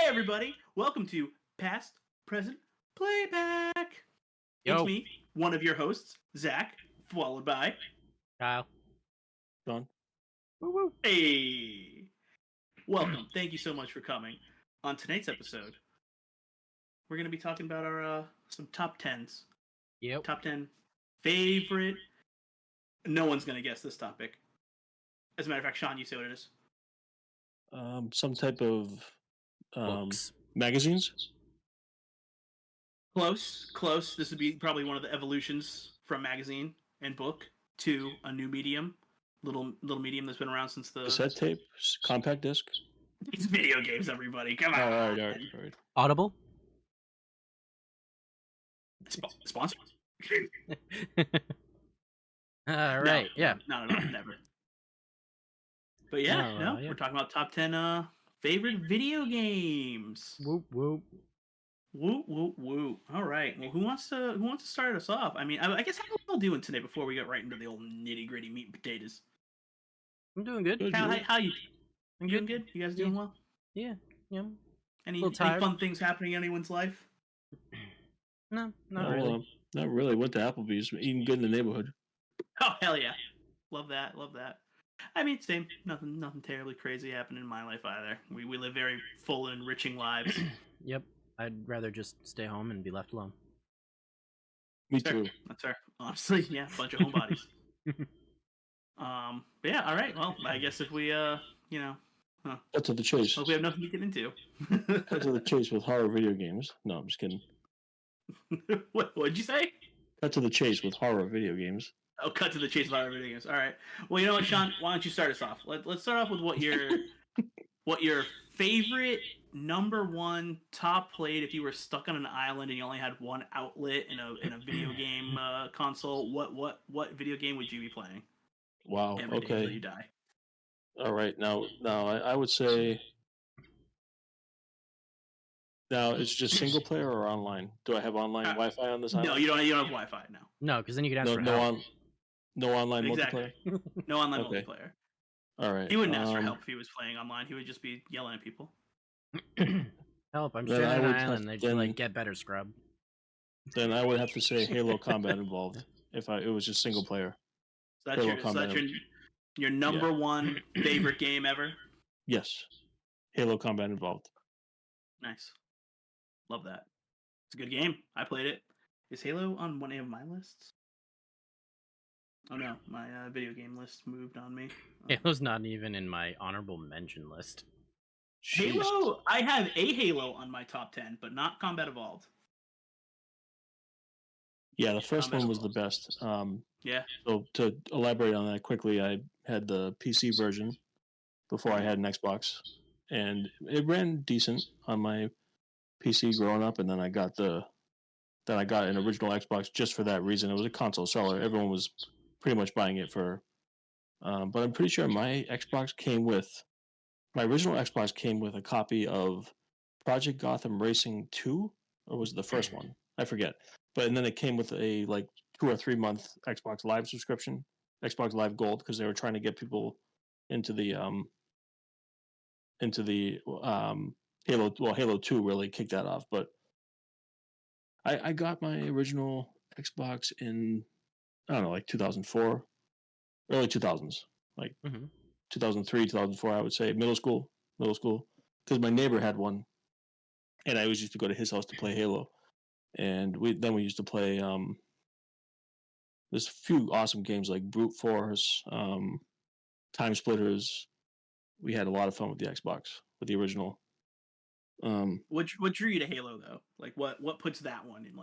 everybody. Welcome to Past, Present, Playback. It's Yo. me, one of your hosts, Zach, followed by... Kyle. John. Woo-woo. Hey. Welcome. Thank you so much for coming. On tonight's episode, we're going to be talking about our some top 10s. Yep. Top 10 favorite... No one's going to guess this topic. As a matter of fact, Sean, you say what it is. Some type of Books. magazines. Close. This would be probably one of the evolutions from magazine and book to a new medium. Little medium that's been around since the... Cassette tape, compact disc. It's video games, everybody. Come on. All right. Audible. Sponsor? All right. Yeah. No, never. But yeah, we're talking about top 10 favorite video games. Whoop whoop. Woo. All right. Well, who wants to start us off? I mean, I guess how are we all doing today before we get right into the old nitty-gritty meat and potatoes? I'm doing good. How you? I'm doing good. You guys doing well? Yeah. Any tired. fun things happening in anyone's life? No, not really. Not really. Went to Applebee's, eating good in the neighborhood. Oh hell yeah, love that. I mean, same. Nothing terribly crazy happened in my life either. We live very full and enriching lives. Yep. I'd rather just stay home and be left alone. Me That's too. fair. That's fair. Honestly, yeah, bunch of homebodies. But yeah, all right. Well, I guess if we Cut to the chase. we have nothing to get into. Cut to the chase with horror video games. No, I'm just kidding. What'd you say? Cut to the chase with horror video games. Oh, cut to the chase of our video games. All right. Well, you know what, Sean? Why don't you start us off? Let's start off with what your favorite number one top played if you were stuck on an island and you only had one outlet in a video game console. What video game would you be playing? Wow. Every day until Okay. you die. All right. Now, I would say. Now, it's just single player or online? Do I have online Wi-Fi on this island? No, you don't have Wi-Fi. No. No, because then you could ask for help. No online Exactly. multiplayer. No online Okay. multiplayer. All right. He wouldn't ask for help if he was playing online. He would just be yelling at people. Help! I'm Then stranded I on an would island. have- They'd be then- like, "Get better, scrub." Then I would have to say Halo Combat involved. If it was just single player. So that's Halo Combat. your number one favorite game ever. Yes. Halo Combat involved. Nice. Love that. It's a good game. I played it. Is Halo on one of my lists? Oh no, my video game list moved on me. Halo's not even in my honorable mention list. Jeez. Halo, I have a Halo on my top 10, but not Combat Evolved. Yeah, the first Combat one was the Evolved. best. Yeah. So to elaborate on that quickly, I had the PC version before I had an Xbox, and it ran decent on my PC growing up. And then I got an original Xbox just for that reason. It was a console seller. Everyone was pretty much buying it for. But I'm pretty sure my original Xbox came with a copy of Project Gotham Racing 2, or was it the first one? I forget. And then it came with a 2 or 3 month Xbox Live subscription, Xbox Live Gold, because they were trying to get people into the Halo. Well, Halo 2 really kicked that off. But I got my original Xbox in 2004, early 2000s, 2003, 2004. I would say middle school, because my neighbor had one, and I always used to go to his house to play Halo. And we used to play there's a few awesome games like Brute Force, Time Splitters. We had a lot of fun with the Xbox, with the original. What drew you to Halo though? Like what puts that one in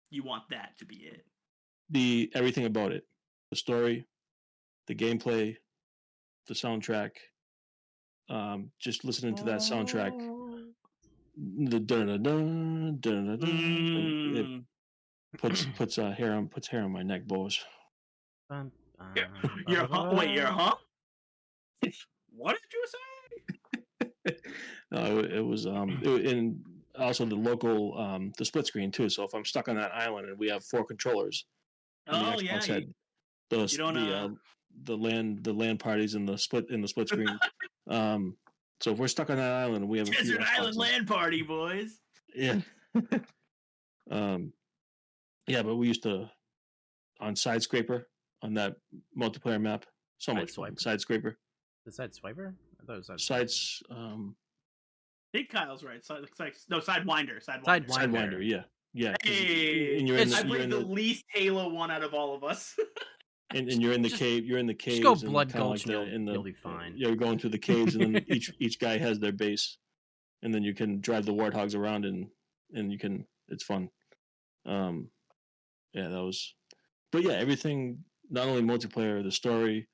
you want that to be it? Everything about it. The story, the gameplay, the soundtrack. Just listening to that soundtrack. The it puts hair on my neck, boys. You're huh? What did you say? No, it was and also the local the split screen too. So if I'm stuck on that island and we have 4 controllers, and the Xbox had the LAN parties in the split screen. So if we're stuck on that island and we have a few Desert Island Xboxes, LAN party, boys. yeah. Yeah, but we used to on Sidescraper on that multiplayer map. So much fun. Sidescraper. The side swiper? I thought it was Sides. I think Kyle's right. Sidewinder. Sidewinder. Yeah. Yeah. Hey, and you're in the, I played the least Halo one out of all of us. and you're in the cave. You're in the caves. Just go Blood and Gulch, like and you'll be fine. You're going through the caves, and then each guy has their base, and then you can drive the warthogs around, and you can. It's fun. Yeah, that was. But yeah, everything. Not only multiplayer, the story,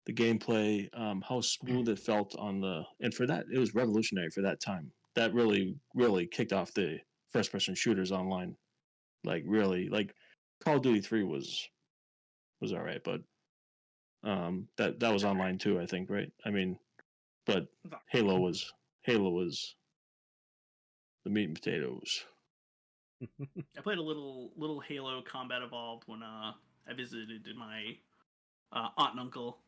the gameplay, how smooth it felt on the, and for that, it was revolutionary for that time. That really, really kicked off the first-person shooters online. Like really, like Call of Duty 3 was all right, but that was online too, I think, right? I mean, but Halo was the meat and potatoes. I played a little Halo Combat Evolved when I visited my aunt and uncle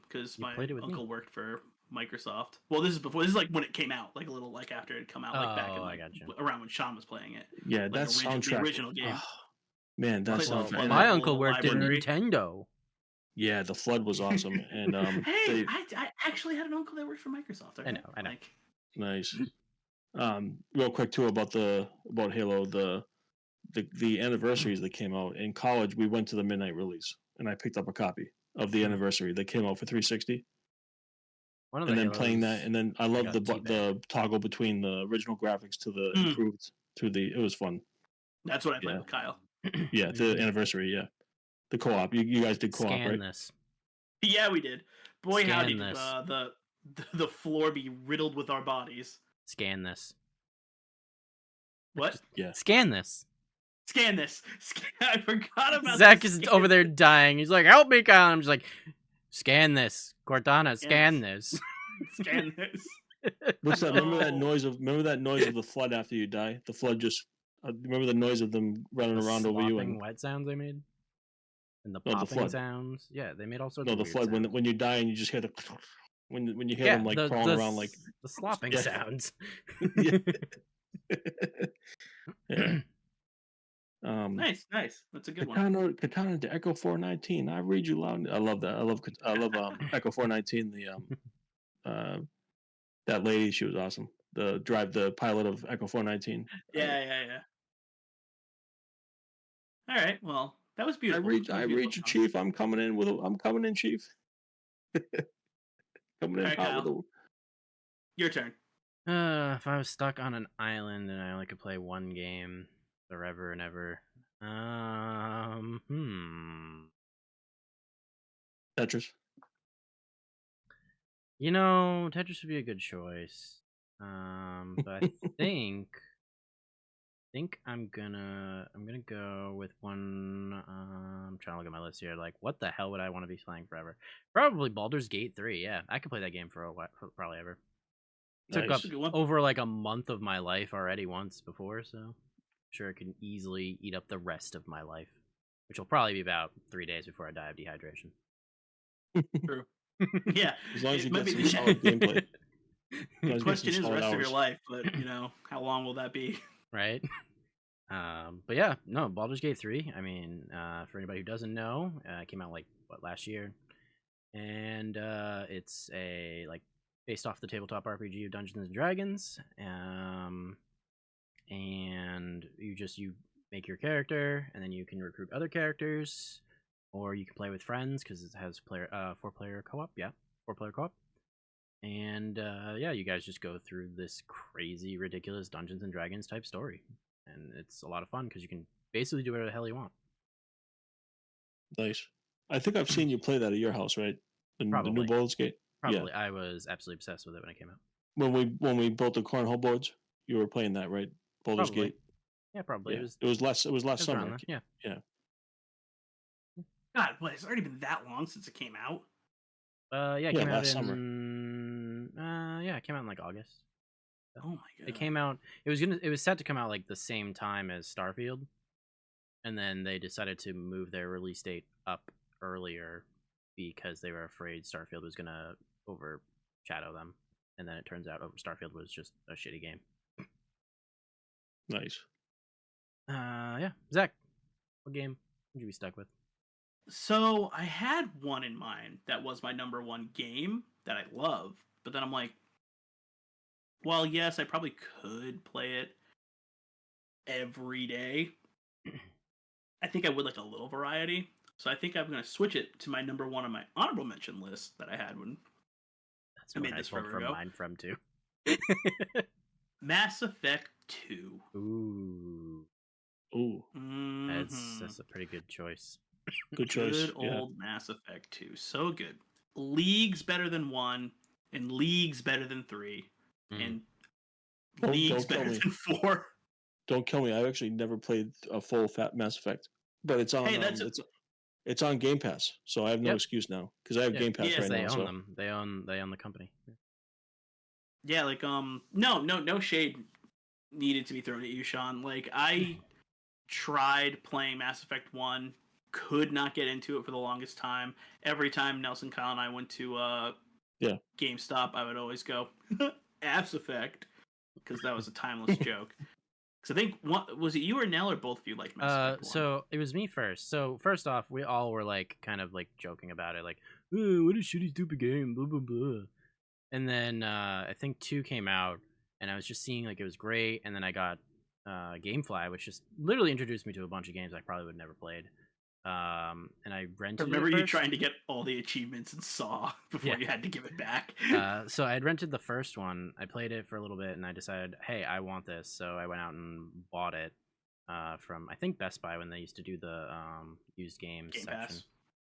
because my uncle worked for Microsoft. Well, this is like when it came out, like a little like after it had come out, like back in around when Sean was playing it. Yeah, like that soundtrack. The original game. Oh, man, that soundtrack. Well, my uncle worked in Nintendo. Yeah, the Flood was awesome, and hey, I actually had an uncle that worked for Microsoft. Okay? I know. Like, nice. Real quick too about Halo, the anniversaries that came out in college. We went to the midnight release, and I picked up a copy of the anniversary that came out for 360. And then playing that, and then I love the toggle between the original graphics to the improved to the. It was fun. That's what I played with Kyle. Yeah, the anniversary. Yeah, the co-op. You guys did co-op, right? This. Yeah, we did. Boy, how did the floor be riddled with our bodies. Scan this. What? Yeah. Scan this. Scan this. I forgot about Zach is over there dying. He's like, help me, Kyle. I'm just like, scan this. Cortana, scan this. Scan this. What's that? Remember that noise of the flood after you die? The flood just remember the noise of them running around over you and wet sounds they made? And the popping sounds. Yeah, they made all sorts of the flood sounds. when you die and you just hear the when you hear them like crawling around like the slopping sounds. Yeah. Nice. That's a good one. Katana to Echo 419. I read you loud. I love that. I love Echo 419. The that lady, she was awesome. The pilot of Echo 419. Yeah. All right. Well, that was beautiful. I read you, Chief. I'm coming in, Chief. Coming in hot with Your turn. If I was stuck on an island and I only could play one game forever and ever, Tetris. You know, Tetris would be a good choice. But I think I'm gonna go with one. I'm trying to look at my list here. Like, what the hell would I want to be playing forever? Probably Baldur's Gate 3. Yeah, I could play that game for a while, probably ever. Took up over like a month of my life already once before, so I'm sure it can easily eat up the rest of my life, which will probably be about 3 days before I die of dehydration. True. Yeah. As long as you get some solid gameplay. The question is the rest of your life, but how long will that be? Right. But yeah, no, Baldur's Gate 3. I mean, for anybody who doesn't know, it came out last year, and it's a based off the tabletop RPG of Dungeons and Dragons. And you make your character, and then you can recruit other characters, or you can play with friends because it has 4-player co-op. Yeah, 4-player co-op. And you guys just go through this crazy, ridiculous Dungeons and Dragons type story, and it's a lot of fun because you can basically do whatever the hell you want. Nice. I think I've seen you play that at your house, right? The new Baldur's Gate. Probably. Yeah. I was absolutely obsessed with it when it came out. When we built the cornhole boards, you were playing that, right? Baldur's Gate. Yeah, probably. Yeah. It was last summer. Yeah. God, what? It's already been that long since it came out. It came out last summer. It came out in August. Oh my god! It came out. It was set to come out the same time as Starfield, and then they decided to move their release date up earlier because they were afraid Starfield was gonna overshadow them. and then it turns out Starfield was just a shitty game. Nice. Yeah, Zach, what game would you be stuck with? So I had one in mind that was my number one game that I love, but then I'm like, well, yes, I probably could play it every day. I think I would like a little variety. So I think I'm going to switch it to my number one on my honorable mention list that I had when That's I where made I this pulled forever from ago. mine from too. Mass Effect 2. Ooh, Ooh, that's a pretty good choice. good choice. Good old Mass Effect 2. So good. Leagues better than 1, and leagues better than 3, and leagues Don't kill better me. than 4. Don't kill me. I've actually never played a full fat Mass Effect, but it's on Hey, that's it's on Game Pass, so I have no Yep. excuse now because I have Yeah. Game Pass Yes, right They now. own So them. They own the company. yeah, like no shade needed to be thrown at you, Sean. Like I tried playing Mass Effect 1, could not get into it for the longest time. Every time Nelson, Kyle, and I went to Yeah. GameStop, I would always go Mass Effect because that was a timeless joke. Because I think was it you or Nell or both of you like Mass Effect 1? So it was me first. So first off, we all were like kind of like joking about it, like, "Oh, what a shitty stupid game," blah blah blah. And then I think 2 came out, and I was just seeing like it was great, and then I got GameFly, which just literally introduced me to a bunch of games I probably would have never played. And I rented. I remember it you first. trying to get all the achievements and Saw before you had to give it back. So I had rented the first one. I played it for a little bit, and I decided, hey, I want this. So I went out and bought it from I think Best Buy when they used to do the used games Game section. Pass.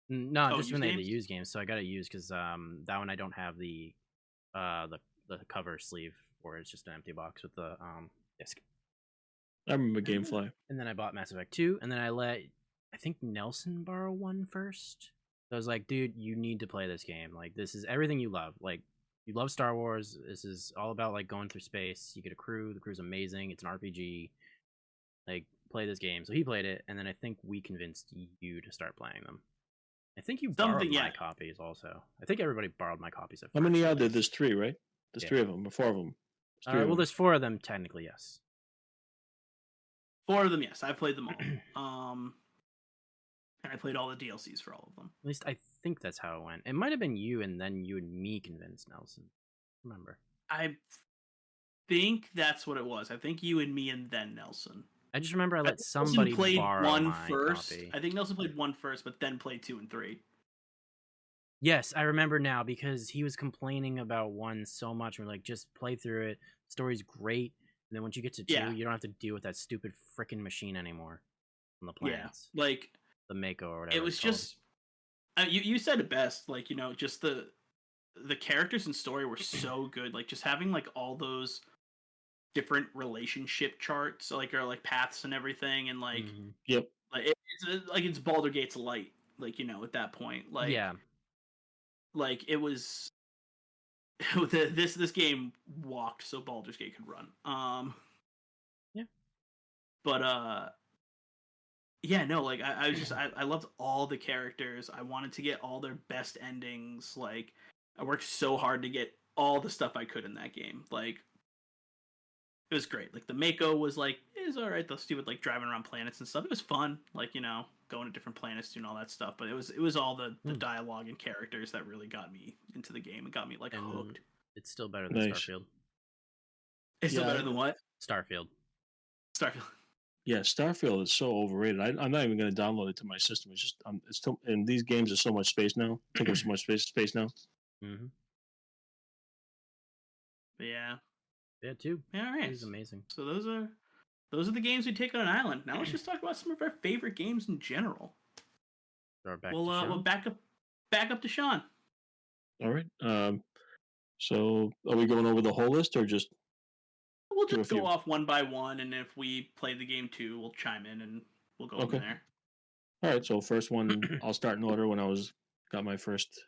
No, Oh, just when used they had the games? used games. So I got it used because that one I don't have the cover sleeve for. It's just an empty box with the disc. I remember GameFly. And then I bought Mass Effect 2, and then I think Nelson borrow one first. So I was like, dude, you need to play this game. Like, this is everything you love. Like, you love Star Wars. This is all about like going through space. You get a crew. The crew's amazing. It's an RPG. Like, play this game. So he played it, and then I think we convinced you to start playing them. I think you borrowed my copies also. I think everybody borrowed my copies at first. How many are there? There's 3, right? There's Yeah. 3 of them, or 4 of them. There's 4 of them technically, yes. 4 of them, yes. I played them all. And I played all the DLCs for all of them. At least I think that's how it went. It might have been you, and then you and me convinced Nelson. Remember? I think that's what it was. I think you and me, and then Nelson. I just remember I let somebody played borrow 1 my first. copy. I think Nelson played 1 first, but then played 2 and 3. Yes, I remember now because he was complaining about 1 so much. We're like, just play through it. The story's great. And then once you get to 2, you don't have to deal with that stupid freaking machine anymore on the planets. Yeah, like the Mako or whatever. It was just you said it best. Like, you know, just the characters and story were so good. Like, just having like all those different relationship charts, like, or like paths and everything, and like, yep, like it's Baldur's Gate's light. Like, you know, at that point, like, yeah, like it was. This game walked so Baldur's Gate could run. Yeah, but yeah, no, like I was just I loved all the characters. I wanted to get all their best endings. Like, I worked so hard to get all the stuff I could in that game. Like, it was great. Like, the Mako was like, is all right. The stupid like driving around planets and stuff. It was fun. Like, you know, going to different planets, doing all that stuff. But it was all the dialogue and characters that really got me into the game and got me like hooked. It's still better than Starfield. It's still better than what? Starfield. Yeah, Starfield is so overrated. I'm not even going to download it to my system. It's just it's still, and these games are so much space now. Take up so much space now. Mm-hmm. Yeah. Yeah, too. Yeah, all right. It's amazing. So those are the games we take on an island. Now let's just talk about some of our favorite games in general. We'll back up to Sean. All right. So are we going over the whole list or just? We'll just go off one by one, and if we play the game too, we'll chime in and we'll go from there. All right. So first one, I'll start in order. When I got my first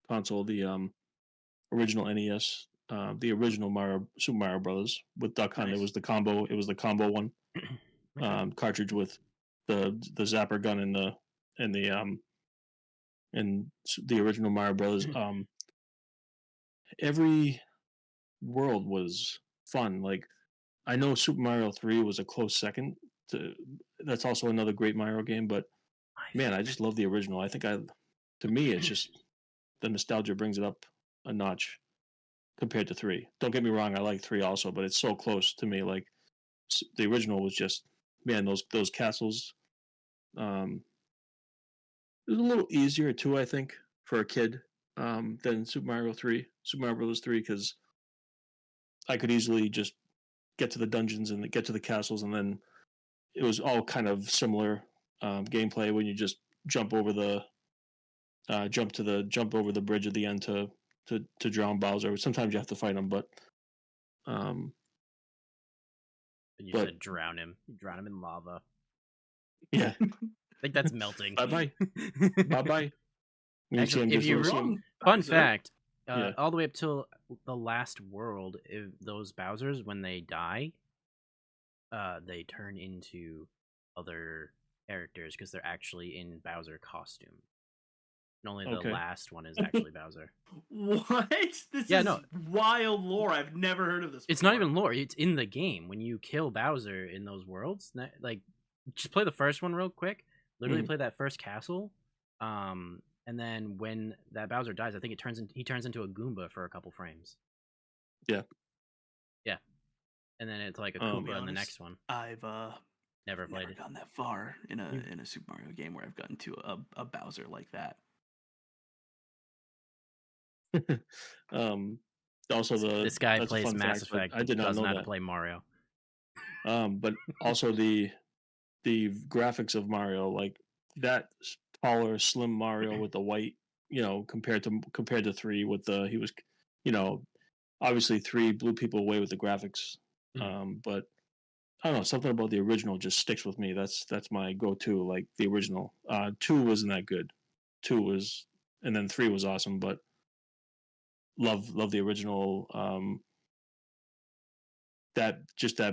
console, the original NES, the original Super Mario Brothers with Duck Hunt. Nice. It was the combo. It was the combo one. Cartridge with the zapper gun and the original Mario Brothers. Every world was fun. Like I know Super Mario 3 was a close second to that's also another great Mario game, but man, I just love the original. I think to me it's just the nostalgia brings it up a notch compared to 3. Don't get me wrong, I like 3 also, but it's so close to me. Like the original was just man, those castles. Um, it was a little easier too, I think, for a kid than Super Mario 3, Super Mario Bros. 3, because I could easily just get to the dungeons and get to the castles, and then it was all kind of similar gameplay when you just jump over the jump over the bridge at the end to drown Bowser. Sometimes you have to fight him, um, And you but said drown him. You drown him in lava. yeah, I think that's melting. bye bye, bye bye. Actually, if you Wrong, fun Bowser. fact, Yeah. all the way up till the last world, if those Bowsers, when they die, they turn into other characters because they're actually in Bowser costume. And only the Okay. last one is actually Bowser. What? This Yeah, is no. wild lore. I've never heard of this. It's not even lore. It's in the game. When you kill Bowser in those worlds, like, just play the first one real quick. Literally play that first castle. And then when that Bowser dies, I think he turns into a Goomba for a couple frames. Yeah. Yeah. And then it's like a To Koopa be in the honest, next one. I've Never played never it. gone that far in a Super Mario game where I've gotten to a Bowser like that. Also This guy that's a plays fun Mass fact, but Effect. I did not Doesn't know know how to that. play Mario. But also the graphics of Mario, like that taller, slim Mario with the white, compared to 3 with the he was, you know, obviously 3 blew people away with the graphics. But I don't know, something about the original just sticks with me. That's my go-to, like the original. 2 wasn't that good. 2 was, and then 3 was awesome, but love the original. That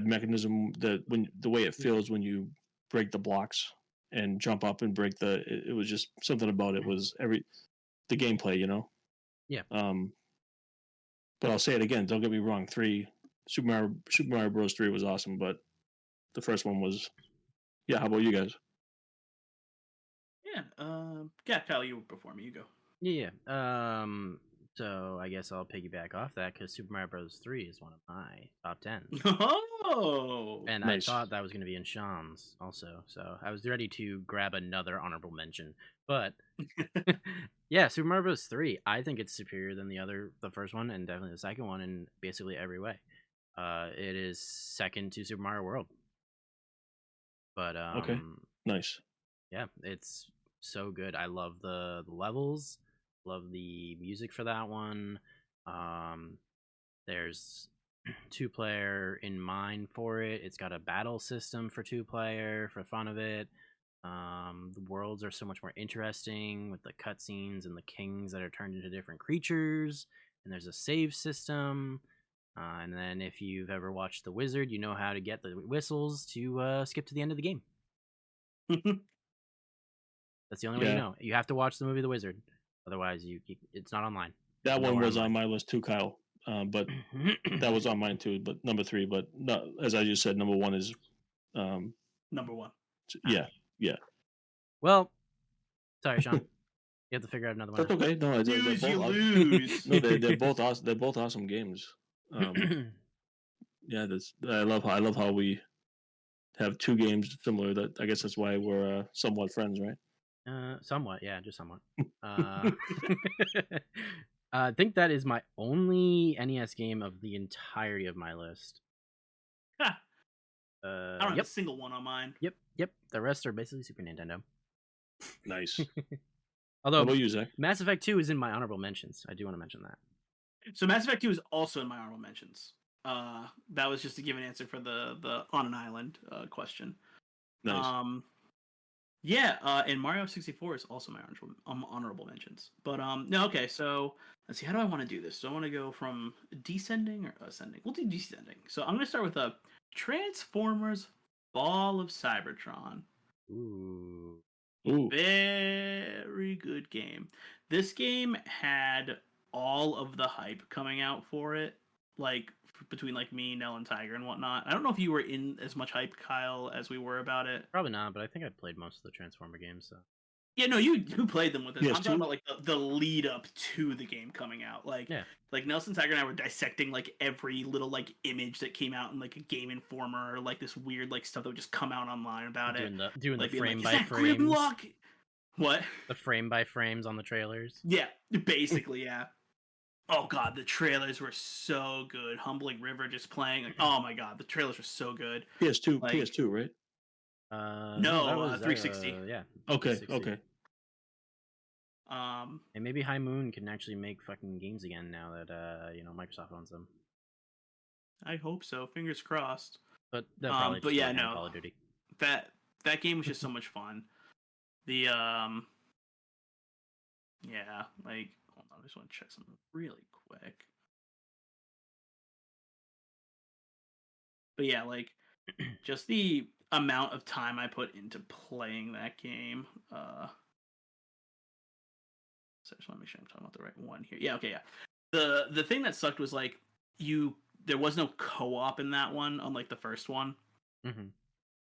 mechanism, the way it feels when you break the blocks and jump up and break it was just something about it was the gameplay, Yeah. But I'll say it again, don't get me wrong, Super Mario Bros. 3 was awesome, but the first one was, yeah. How about you guys? Yeah, Kyle, you before me. You go. Yeah. So I guess I'll piggyback off that because Super Mario Bros. 3 is one of my top 10. Oh, And Nice. I thought that was going to be in Sean's also. So I was ready to grab another honorable mention. But yeah, Super Mario Bros. 3, I think it's superior than the first one, and definitely the second one in basically every way. It is second to Super Mario World. But Okay, nice. yeah, it's so good. I love the levels, love the music for that one. There's 2-player in mind for it. It's got a battle system for 2-player for fun of it. The worlds are so much more interesting with the cutscenes and the kings that are turned into different creatures. And there's a save system. And then if you've ever watched The Wizard, you know how to get the whistles to skip to the end of the game. That's the only way you Yeah. know. You have to watch the movie The Wizard. Otherwise, it's not online. That one Nowhere was on online. my list too, Kyle. But that was on mine too. But number 3, but no, as I just said, number 1 is, number 1. yeah. Well, sorry, Sean. You have to figure out another That's one. okay. No, they're Lose, you both lose. no, they're both awesome. They're both awesome games. Yeah, I love how we have 2 games similar. That I guess that's why we're somewhat friends, right? Somewhat, yeah, just somewhat. I think that is my only NES game of the entirety of my list. Ha, I don't have Yep, a single one on mine. yep. The rest are basically Super Nintendo. Nice. How Although about you, Zach? Mass Effect 2 is in my honorable mentions. I do want to mention that. So Mass Effect 2 is also in my honorable mentions. That was just to give an answer for the on an island question. Nice. Yeah, and Mario 64 is also my honorable mentions. But no, okay, so let's see, how do I want to do this? So I want to go from descending or ascending? We'll do descending. So I'm going to start with a Transformers Ball of Cybertron. Ooh. Very good game. This game had all of the hype coming out for it like between like me, Nell, and Tiger and whatnot. I don't know if you were in as much hype, Kyle, as we were about it. Probably not, but I think I played most of the Transformer games. So Yeah, no, you played them with us. I'm talking PS2? about like the lead up to the game coming out. Like, yeah, like Nelson, Tiger, and I were dissecting like every little like image that came out in like a Game Informer or like this weird like stuff that would just come out online about it. doing Like the being frame like, is by that frames, Grimlock? What? the frame by frames on the trailers. Yeah, basically, yeah. Oh god, the trailers were so good. Humbling River just playing. Like, oh my god, the trailers were so good. PS2, Like, PS2, right? No, that was 360. Yeah. Okay, 360. okay. And maybe High Moon can actually make fucking games again now that Microsoft owns them. I hope so. Fingers crossed. But they'll probably but just yeah, work on no. Call of Duty. That game was just so much fun. The yeah, like hold on, I just want to check something really quick. But yeah, like just the amount of time I put into playing that game. So I just want to make sure I'm talking about the right one here. Yeah, okay, yeah. The thing that sucked was like there was no co-op in that one, unlike the first one,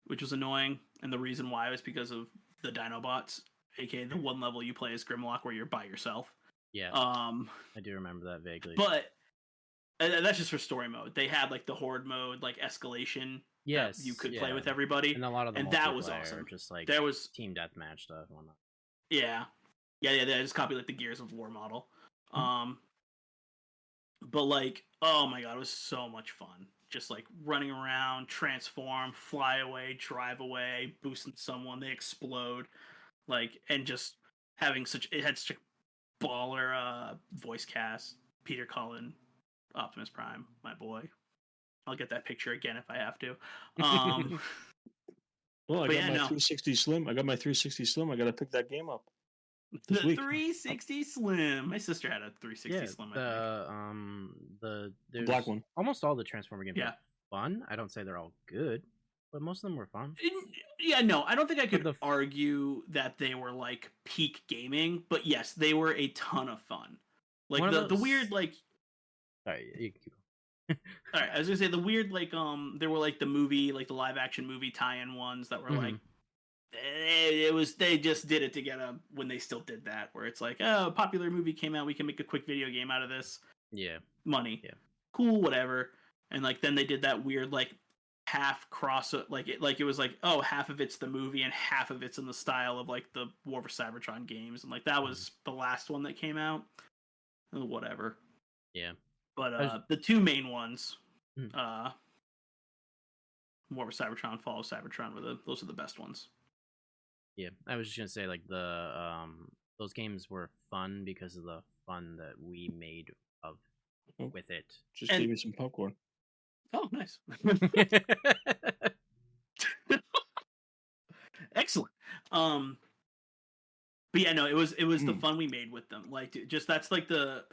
which was annoying. And the reason why was because of the Dinobots, aka the one level you play as Grimlock where you're by yourself. Yeah. I do remember that vaguely. But that's just for story mode. They had like the horde mode, like escalation. Yes, you could play with everybody, and a lot of the that was awesome. Just like there was team deathmatch stuff and whatnot. Yeah. They just copied like the Gears of War model. But like, oh my god, it was so much fun. Just like running around, transform, fly away, drive away, boosting someone, they explode, like, and just having it had such a baller voice cast. Peter Cullen, Optimus Prime, my boy. I'll get that picture again if I have to. Well, I got my 360 Slim. I got to pick that game up. The 360 Slim. My sister had a 360 Slim. The black one. Almost all the Transformer games are fun. I don't say they're all good, but most of them were fun. Yeah, no, I don't think I could argue that they were like peak gaming, but yes, they were a ton of fun. Like the weird like. Sorry, you keep going. All right, I was gonna say the weird like there were like the movie, like the live action movie tie-in ones that were like. They just did it to get when they still did that, where it's like, oh, a popular movie came out, we can make a quick video game out of this. Yeah. Money. Yeah. Cool, whatever. And like then they did that weird like half cross, like it was like, oh, half of it's the movie and half of it's in the style of like the War for Cybertron games, and like that was the last one that came out. Whatever. Yeah. But the two main ones, War for Cybertron, Fall of Cybertron those are the best ones. Yeah, I was just gonna say like those games were fun because of the fun that we made with it. Just gave me some popcorn. Oh, nice. Excellent. But yeah, no, it was the fun we made with them. Like, just that's like the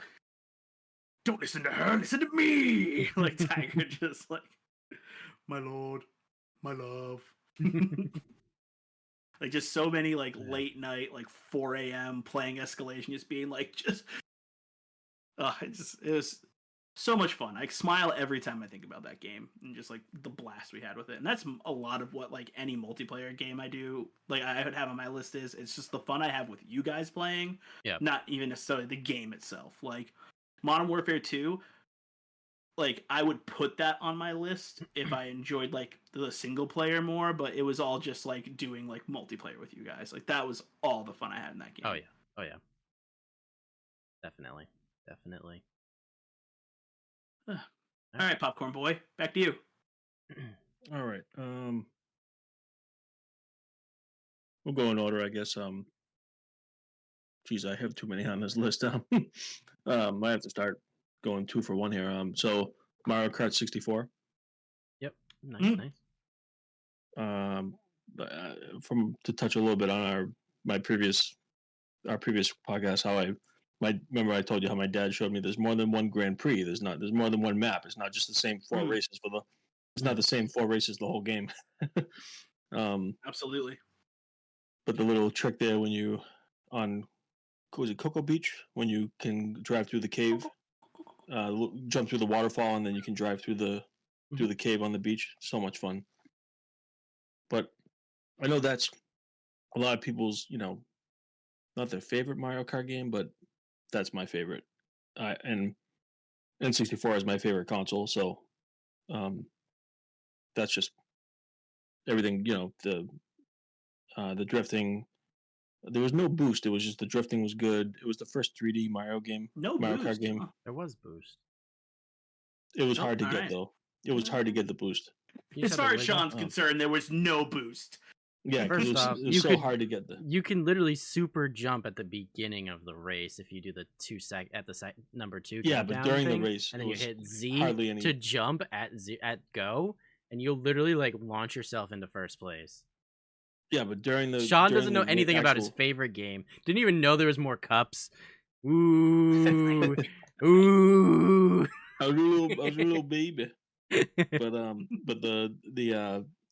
don't listen to her, listen to me. Like Tiger, just like my lord, my love. Like just so many like late night, like 4 a.m. playing Escalation, just being like it was so much fun. I smile every time I think about that game and just like the blast we had with it. And that's a lot of what like any multiplayer game I do, like I would have on my list is it's just the fun I have with you guys playing. Yeah. Not even necessarily the game itself. Like Modern Warfare 2. Like I would put that on my list if I enjoyed like the single player more, but it was all just like doing like multiplayer with you guys. Like that was all the fun I had in that game. Oh yeah. Definitely. All right, Popcorn Boy, back to you. All right. We'll go in order, I guess. Geez, I have too many on this list. I have to start going 2 for 1 here. So Mario Kart 64. Yep. Nice. To touch a little bit on our previous podcast, how remember I told you how my dad showed me there's more than one Grand Prix. There's more than one map. It's not just the same 4 races it's not the same 4 races the whole game. Absolutely. But the little trick there when you was it Cocoa Beach when you can drive through the cave? jump through the waterfall, and then you can drive through the cave on the beach. So much fun. But I know that's a lot of people's, not their favorite Mario Kart game, but that's my favorite. And N64 is my favorite console, so that's just everything. The drifting. There was no boost. It was just the drifting was good. It was the first 3D Mario boost. Kart game. Huh. There was boost. It was hard to all get right. though. It was hard to get the boost. You As just had far to as wiggle. Sean's concerned, there was no boost. Yeah, 'cause First it was, off, it was you so could- hard to get the. You can literally super jump at the beginning of the race if you do the number 2. Yeah, but countdown during thing, the race, and it then you was hit Z hardly any. to jump at go, and you'll literally like launch yourself into first place. Yeah, but during the Sean during doesn't know the anything about his actual- favorite game. Didn't even know there was more cups. Ooh, ooh. I was a little baby. But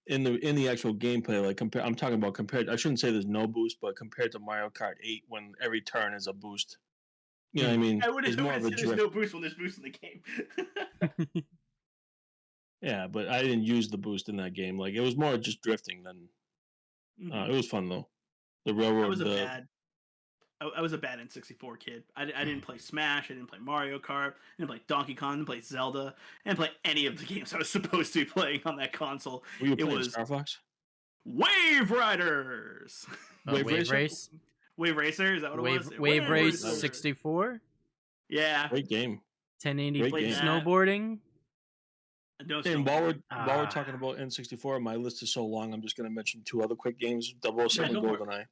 in the actual gameplay, like I'm talking about compared. I shouldn't say there's no boost, but compared to Mario Kart 8, when every turn is a boost. You know what I mean? I would It's have more of a said there's drift. no boost when there's boost in the game. Yeah, but I didn't use the boost in that game. Like it was more just drifting than. Mhm. It was fun though. The I railroad. was a bad N64 kid. I didn't play Smash. I didn't play Mario Kart. I didn't play Donkey Kong. I didn't play Zelda. I didn't play any of the games I was supposed to be playing on that console. Were you It playing was Star Fox? Wave Riders. Wave Wave Racer? Race? Wave Racer, is that what it was? Wave Race Racer. 64? Yeah. Great game. 1080 Great game. snowboarding? No And while we're Ah. talking about N64, my list is so long. I'm just going to mention 2 other quick games: 007 Yeah, go for it. GoldenEye.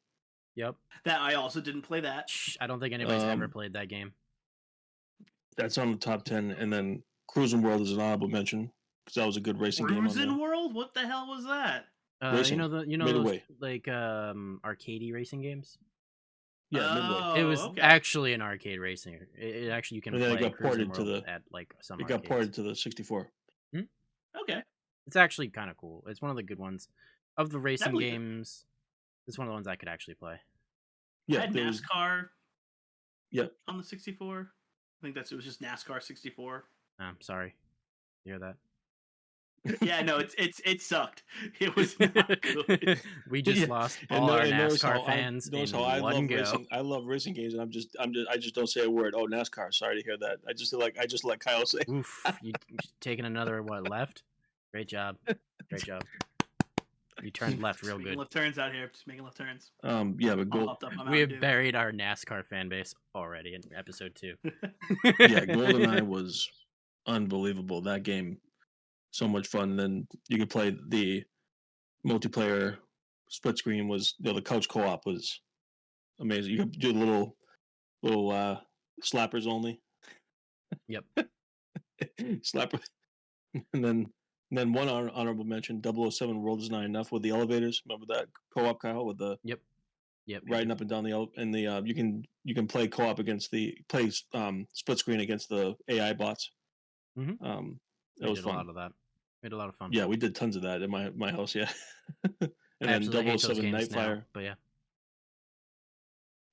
Yep. That I also didn't play that. I don't think anybody's ever played that game. That's on the top 10, and then Cruising World is an honorable mention because that was a good racing game. On Cruisin' there. World? What the hell was that? Racing. You know Midway. those like arcadey racing games? Yeah, Midway. Oh, It was okay. actually an arcade racing. It actually you can And then it play got Cruising ported to World the- at like some It got arcades. ported to the 64. Okay. It's actually kind of cool. It's one of the good ones of the racing believe it. games. It's one of the ones I could actually play. I Yeah, had there was, NASCAR Yep. on the 64. I think it was just NASCAR 64. I'm sorry. You hear that? Yeah, no, it sucked. It was not good. We just Yeah. lost And all no- our and notice NASCAR how fans in notice how I one love go. racing. I love racing games, and I just don't say a word. Oh, NASCAR. Sorry to hear that. I just let Kyle say. Oof! You taking another left? Great job. Great job. You turned left Just real making good. left turns out here. Just making left turns. Yeah, but All hopped up on We have Mountain Dew. buried our NASCAR fan base already in episode 2. yeah, GoldenEye was unbelievable. That game, so much fun. Then you could play the multiplayer split screen. Was the couch co-op was amazing. You could do little slappers only. Yep. Slapper, and then one honorable mention: 007 World Is Not Enough with the elevators. Remember that co-op, Kyle, with the Yep. riding up and down you can play co-op against split screen against the AI bots. Mhm. That We was did fun. a lot of that. We had a lot of fun. Yeah, we did tons of that in my house. Yeah, and I then absolutely hate those 007 games now, Nightfire. but yeah.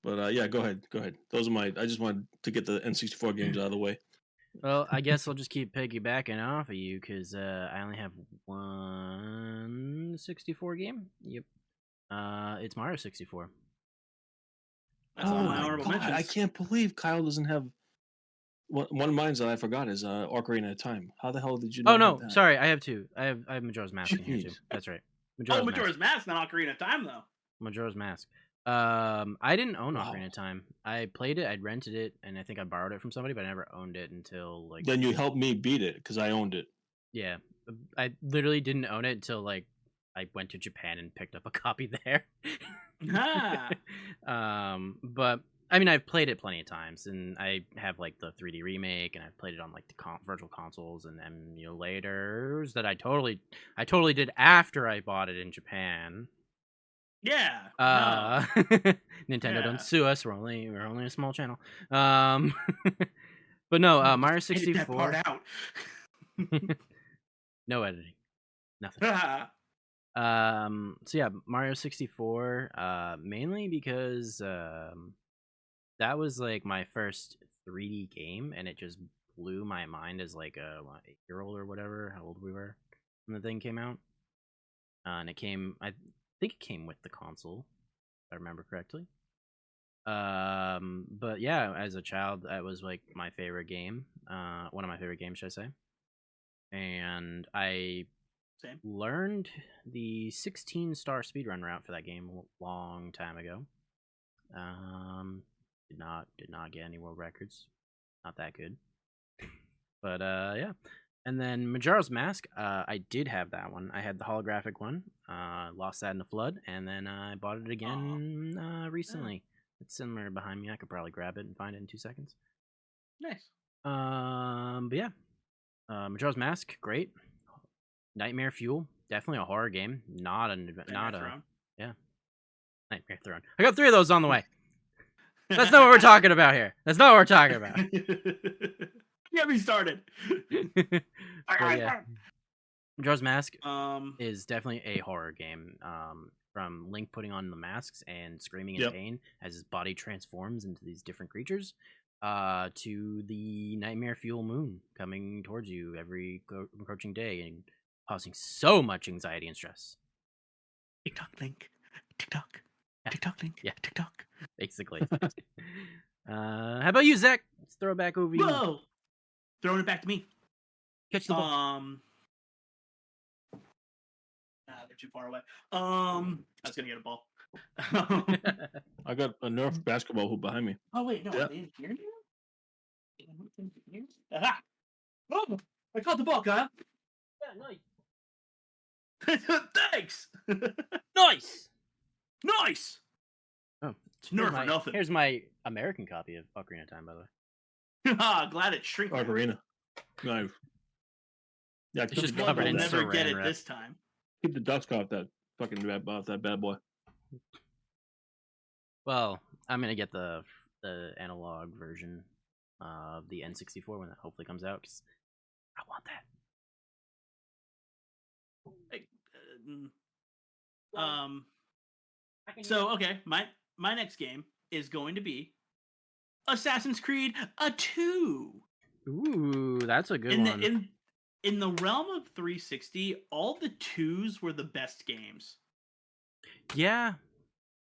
But yeah, go ahead. Those are I just wanted to get the N64 games out of the way. Well, I guess I'll just keep piggybacking off of you because I only have one 64 game. Yep. It's Mario 64. That's all my honorable mentions. I can't believe Kyle doesn't have one of mine that I forgot is Ocarina of Time. How the hell did you? Oh not no, have that? sorry, I have 2. I have Majora's Mask in here too. Jeez. That's right. Oh, Majora's Mask, not Ocarina of Time, though. Majora's Mask. I didn't own Wow. Ocarina of Time. I played it, I'd rented it, and I think I borrowed it from somebody, but I never owned it until like. Then you helped me beat it because I owned it. Yeah, I literally didn't own it until like I went to Japan and picked up a copy there. Ah. But I mean, I've played it plenty of times, and I have like the 3D remake, and I've played it on like the virtual consoles and emulators that I totally did after I bought it in Japan. Yeah. Nintendo Yeah. don't sue us. We're only a small channel. But no, Mario Edit 64. that part out. No editing, nothing. So yeah, Mario 64. Mainly because that was like my first 3D game, and it just blew my mind as like a 8-year-old or whatever, how old we were when the thing came out. And I think it came with the console, if I remember correctly. But yeah, as a child, that was like my favorite game. One of my favorite games, should I say? And I Same. learned the 16-star speedrun route for that game a long time ago. Did not get any world records. Not that good. But yeah. And then Majora's Mask, I did have that one. I had the holographic one. Lost that in the flood, and then I bought it again recently. It's similar behind me. I could probably grab it and find it in 2 seconds. Nice. But yeah. Majora's Mask, great. Nightmare Fuel, definitely a horror game. Not a yeah. Nightmare Throne. I got 3 of those on the way. That's not what we're talking about here. That's not what we're talking about. Get me started. Yeah. Majora's Mask is definitely a horror game. From Link putting on the masks and screaming in pain as his body transforms into these different creatures, to the Nightmare Fuel moon coming towards you every encroaching day and causing so much anxiety and stress. TikTok Link. TikTok. Yeah. TikTok Link. Yeah. TikTok. Basically. How about you, Zach? Let's throw it back over you. Whoa! Throwing it back to me. Catch the ball. They're too far away. I was gonna get a ball. I got a Nerf basketball hoop behind me. Oh wait, no, Yeah. are they in here now? Aha! Oh, I caught the ball, Kyle. Yeah, Thanks. nice. Nice. Oh, It's Nerf for nothing. Here's my American copy of Ocarina of Time, by the way. Glad it's shrinking. Ocarina. No. Yeah, It's just keep covered We'll in never get saran it wrap. this time. the dust off that fucking that bad boy. Well, I'm gonna get the analog version of the N64 when that hopefully comes out, because I want that. So okay, my next game is going to be Assassin's Creed 2. Ooh, that's a good one. In the realm of 360, all the 2s were the best games. Yeah,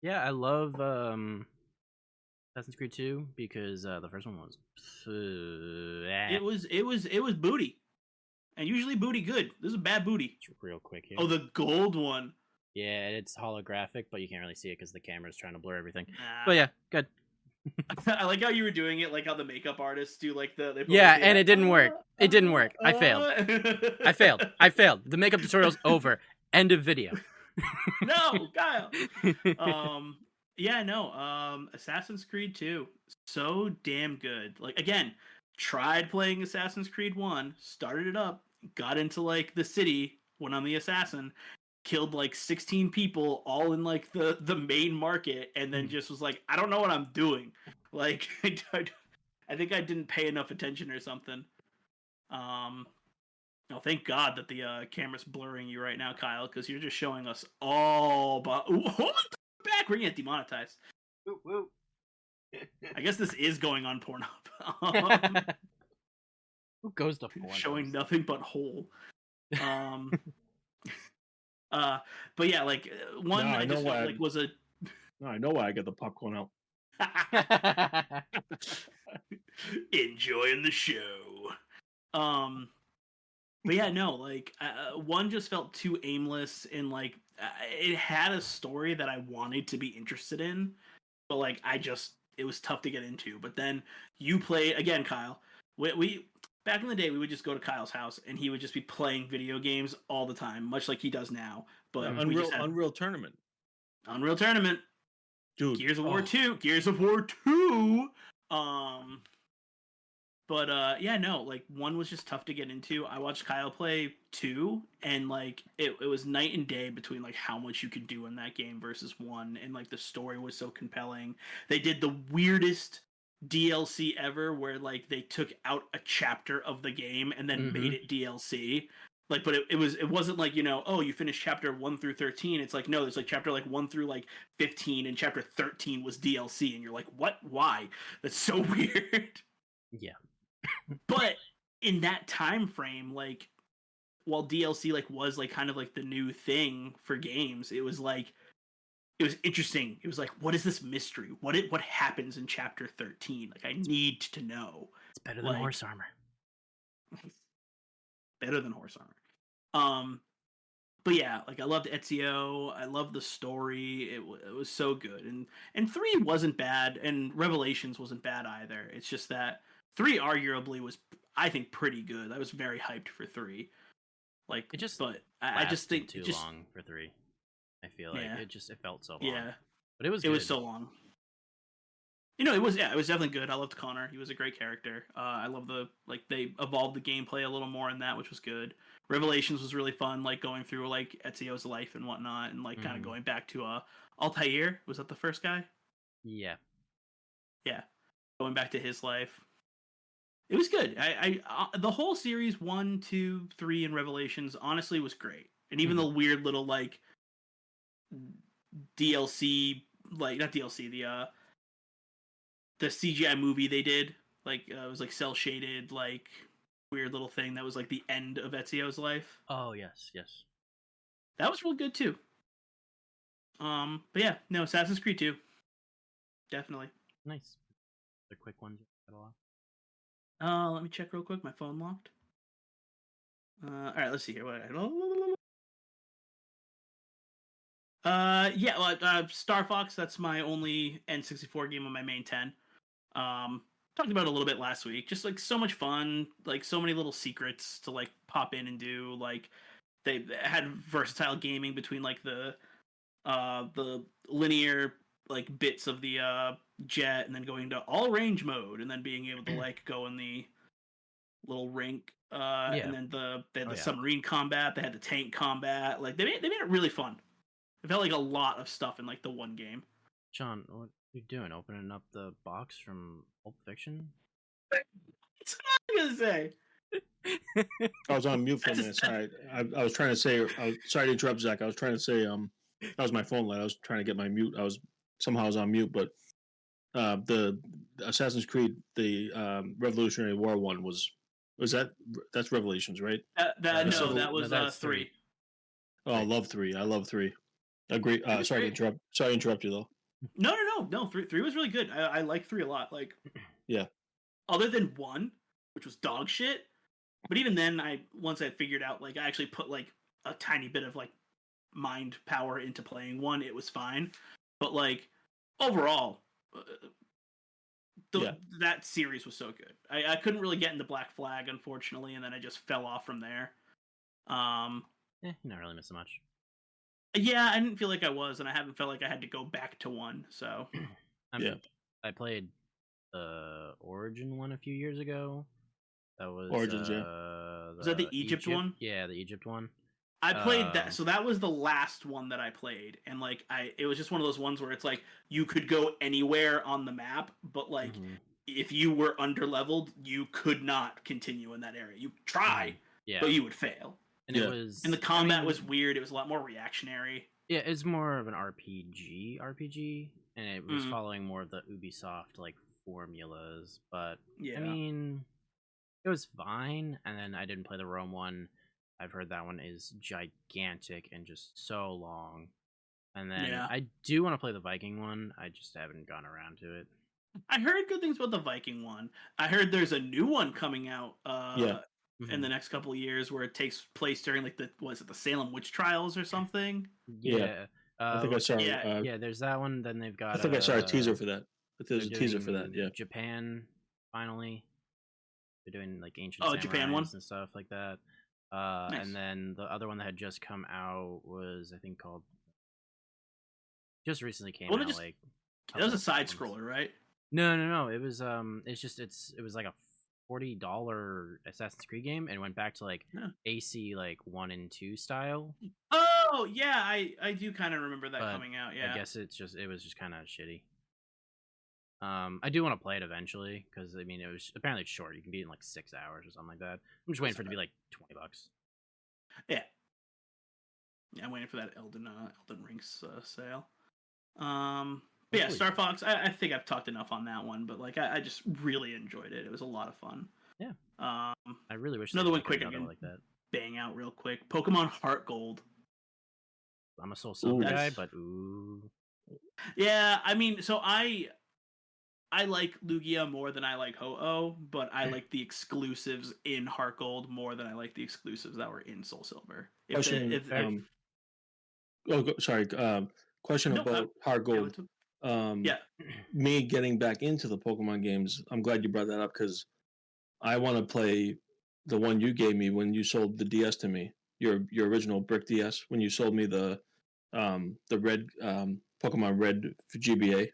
I love Assassin's Creed 2 because the first one was It was booty, and usually booty good. This is a bad booty. Real quick here. Oh, the gold one. Yeah, it's holographic, but you can't really see it because the camera's trying to blur everything. Nah. But yeah, good. I like how you were doing it, like how the makeup artists do, like the. Yeah, and it didn't work. It didn't work. I failed. I failed. The makeup tutorial's over. End of video. No, Kyle. Yeah, no. Assassin's Creed 2, so damn good. Like, again, tried playing Assassin's Creed 1, started it up, got into like the city, went on the assassin, killed like 16 people all in like the main market, and then just was like, I don't know what I'm doing. Like, I think I didn't pay enough attention or something. No, thank God that the camera's blurring you right now, Kyle, because you're just showing us all. Hold on, back. We're gonna get demonetized. Woo. I guess this is going on Pornhub. Who goes to porn? Showing nothing but hole. But yeah, like one No, I just felt like was a. No, I know why I get the popcorn out. Enjoying the show. But yeah, no, like one just felt too aimless, and like it had a story that I wanted to be interested in, but like it was tough to get into. But then you play again, Kyle. We back in the day, we would just go to Kyle's house, and he would just be playing video games all the time, much like he does now. But we just had Unreal Tournament. Unreal Tournament, Dude. Gears of War 2, Gears of War 2. But yeah, no, like one was just tough to get into. I watched Kyle play 2, and like it was night and day between like how much you could do in that game versus 1, and like the story was so compelling. They did the weirdest DLC ever, where like they took out a chapter of the game and then made it DLC. Like, but it wasn't like, you know, oh, you finished chapter 1 through 13. It's like, no, there's like chapter like 1 through like 15, and chapter 13 was DLC, and you're like, what? Why? That's so weird. Yeah. But in that time frame, like while DLC like was like kind of like the new thing for games, it was like it was interesting. It was like, what is this mystery? What happens in chapter 13? Like I need to know. It's better than Like horse armor. better than horse armor. But yeah, like I loved Ezio. I loved the story. It was so good, and 3 wasn't bad, and Revelations wasn't bad either. It's just that 3 arguably was, I think, pretty good. I was very hyped for 3. Like, It just but I just think too just, long for 3. I feel like Yeah. it felt so long. Yeah, But it was it good. was so long. You know, it was definitely good. I loved Connor. He was a great character. I love they evolved the gameplay a little more in that, which was good. Revelations was really fun, like going through like Ezio's life and whatnot, and like kind of going back to Altair. Was that the first guy? Yeah. Yeah, going back to his life. It was good. The whole series 1, 2, 3, and Revelations honestly was great, and even the weird little like DLC, like not DLC, the CGI movie they did, like it was like cell shaded, like weird little thing that was like the end of Ezio's life. Oh yes, yes. That was real good too. But yeah, no, Assassin's Creed 2, definitely. Nice. The quick ones. Let me check real quick. My phone locked. All right, let's see here. Yeah, well, Star Fox. That's my only N64 game on my main 10. Talked about it a little bit last week. Just like so much fun, like so many little secrets to like pop in and do. Like they had versatile gaming between like the linear like bits of the jet, and then going to all range mode, and then being able to like go in the little rink. And then they had the submarine combat. They had the tank combat. Like they made it really fun. It felt like a lot of stuff in like the one game. John, what are you doing? Opening up the box from Pulp Fiction? That's what I was gonna say. I was on mute for a minute. Sorry, I was trying to say. Sorry to interrupt, Zach. I was trying to say. That was my phone light. I was trying to get my mute. I was on mute, but the Assassin's Creed, the Revolutionary War one was that's Revelations, right? That was 3. Oh, I love 3. I love 3. Agree. Sorry to interrupt. Sorry to interrupt you though. No. 3 was really good. I like 3 a lot. Like, yeah. Other than 1, which was dog shit. But even then, once I figured out, like, I actually put like a tiny bit of like mind power into playing 1. It was fine. But like overall, that series was so good. I couldn't really get into Black Flag, unfortunately, and then I just fell off from there. You're not really missing much. Yeah, I didn't feel like I was, and I haven't felt like I had to go back to 1. So I played the Origin one a few years ago. That was Origins, was that the Egypt one? Yeah, the Egypt one. I played that, so that was the last one that I played, and like it was just one of those ones where it's like you could go anywhere on the map, but like if you were underleveled, you could not continue in that area. You try, but you would fail. And it was, and the combat was weird. It was a lot more reactionary. Yeah, it's more of an RPG, and it was following more of the Ubisoft like formulas. But I mean, it was fine. And then I didn't play the Rome one. I've heard that one is gigantic and just so long. And then I do want to play the Viking one. I just haven't gone around to it. I heard good things about the Viking one. I heard there's a new one coming out. In the next couple of years, where it takes place during like the Salem witch trials or something. Yeah. I think I saw. There's that one. Then they've got. I think I saw a teaser for that. There's a teaser for that. Yeah. Japan, finally. They're doing like ancient Japan one and stuff like that. Nice. And then the other one that had just come out was, I think, called. Just recently came out. Like it was a side scroller, right? No. It was it was like a $40 Assassin's Creed game, and went back to like AC like 1 and 2 style. Oh yeah, I do kind of remember that coming out. Yeah, I guess it was just kind of shitty. I do want to play it eventually because I mean it was apparently short. You can beat it in like 6 hours or something like that. I'm just waiting for it to be like $20. Yeah, I'm waiting for that Elden Ring's sale. But yeah, Star Fox, I think I've talked enough on that one, but like I just really enjoyed it. It was a lot of fun. Yeah. Um, I really wish Another they'd one make quick I another can like that. bang out real quick. Pokemon Heart Gold. I'm a Soul Silver guy, That's- but ooh. Yeah, I mean, so I like Lugia more than I like Ho-Oh, but I like the exclusives in Heart Gold more than I like the exclusives that were in Soul Silver. Question, sorry. Question No, about Heart yeah, Gold. yeah. Me getting back into the Pokemon games. I'm glad you brought that up because I want to play the one you gave me when you sold the DS to me. Your original brick DS when you sold me the red Pokemon Red for GBA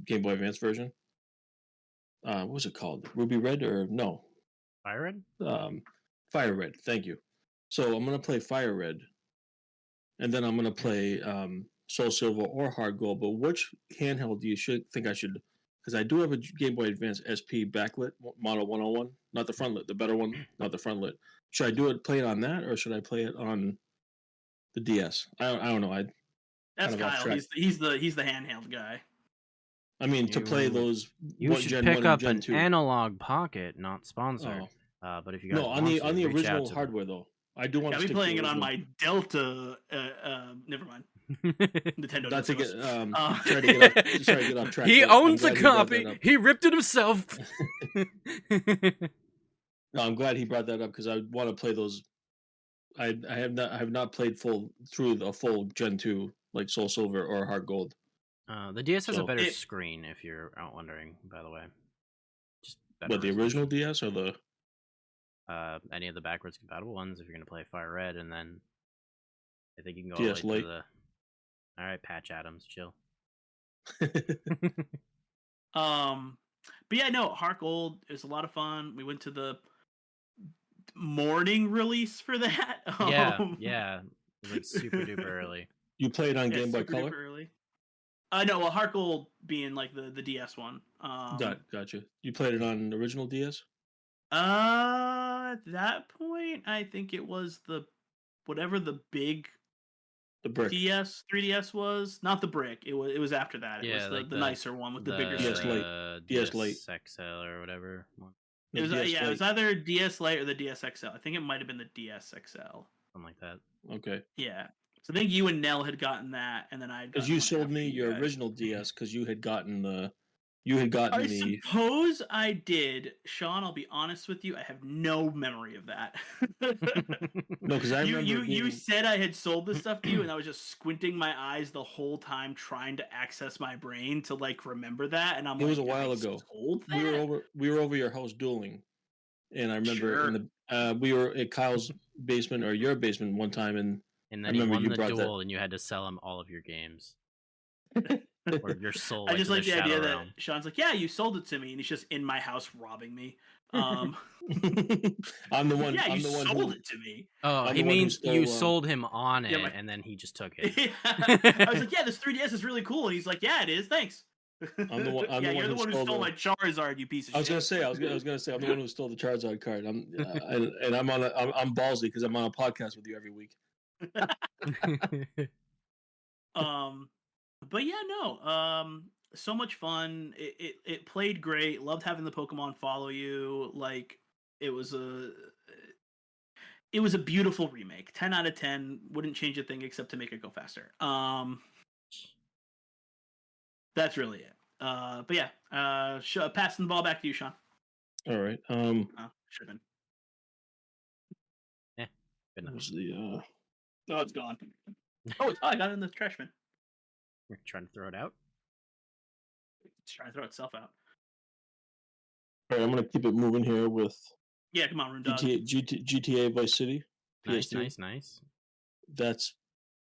Game Boy Advance version. What was it called? Ruby Red or no? Fire Red? Fire Red. Thank you. So I'm gonna play Fire Red, and then I'm gonna play Soul Silver or Hard Gold. But which handheld do you think I should? Because I do have a Game Boy Advance SP backlit model 101, not the frontlit, the better one, not the frontlit. Should I play it on that, or should I play it on the DS? I don't know. That's kind of off Kyle. track. He's the handheld guy. I mean, to play those You should Gen pick 1 and up Gen an 2. Analog Pocket, not sponsored. Oh. But if you guys No, want on the reach out original to hardware though. I do want I'll to be stick playing to it the on original. my Delta. Never mind. them. Nintendo. Not to get Discus. sorry to get off track. He but I'm owns a glad he brought copy. that up. He ripped it himself. No, I'm glad he brought that up because I want to play those. I have not played through the full Gen 2 like Soul Silver or Heart Gold. The DS has a So- better screen, if you're out wondering. By the way, just better But the original DS or the any of the backwards compatible ones. If you're gonna play Fire Red, and then I think you can go DS all the way Lite. to the. All right, Patch Adams, chill. But yeah, no, Heart Gold is a lot of fun. We went to the morning release for that. Yeah, it was like super duper early. You played on Yeah, Game Boy super Color? duper early. No, well, Heart Gold being like the DS one. Gotcha. You played it on original DS? At that point, I think it was whatever the big The brick. 3DS was. Not the brick. It was after that. It Yeah, was like the nicer one with the bigger DS screen. Lite. DS Lite. XL or whatever. It was DS it was Lite. either DS Lite or the DS XL. I think it might have been the DS XL. Something like that. Okay. Yeah. So I think you and Nell had gotten that, and then I. Because you sold me your original DS because you had gotten the. I suppose I did, Sean. I'll be honest with you. I have no memory of that. No, because I remember you said I had sold this stuff to you, and I was just squinting my eyes the whole time, trying to access my brain to like remember that. And it was a while ago. Sold that? We were over your house dueling, and I remember we were at Kyle's basement or your basement one time, and then I he remember won you the brought duel, that. and you had to sell him all of your games. Or your soul. I just like the Shadow idea Realm. that Sean's like, yeah, you sold it to me, and he's just in my house robbing me. I'm the one. Yeah, I'm you the one sold who, it to me. Oh, I'm he the one who means you stole, sold him on it, yeah, and then he just took it. Yeah. I was like, yeah, this 3DS is really cool, and he's like, yeah, it is. Thanks. I'm the one. I'm yeah, the you're one the one who stole my Charizard, you piece of I was shit. gonna say. I was gonna say. I'm the one who stole the Charizard card. And I'm ballsy because I'm on a podcast with you every week. But yeah, no. So much fun. It played great. Loved having the Pokemon follow you. Like it was a beautiful remake. 10 out of 10. Wouldn't change a thing except to make it go faster. That's really it. But yeah, passing the ball back to you, Sean. All right. Should have been. Yeah. Good enough. Was the Oh, it's gone. Oh, I got it in the trash bin. We're trying to throw it out. It's trying to throw itself out. All right, I'm gonna keep it moving here with Yeah, come on, Rune Dog. GTA Vice City. PS2. Nice. That's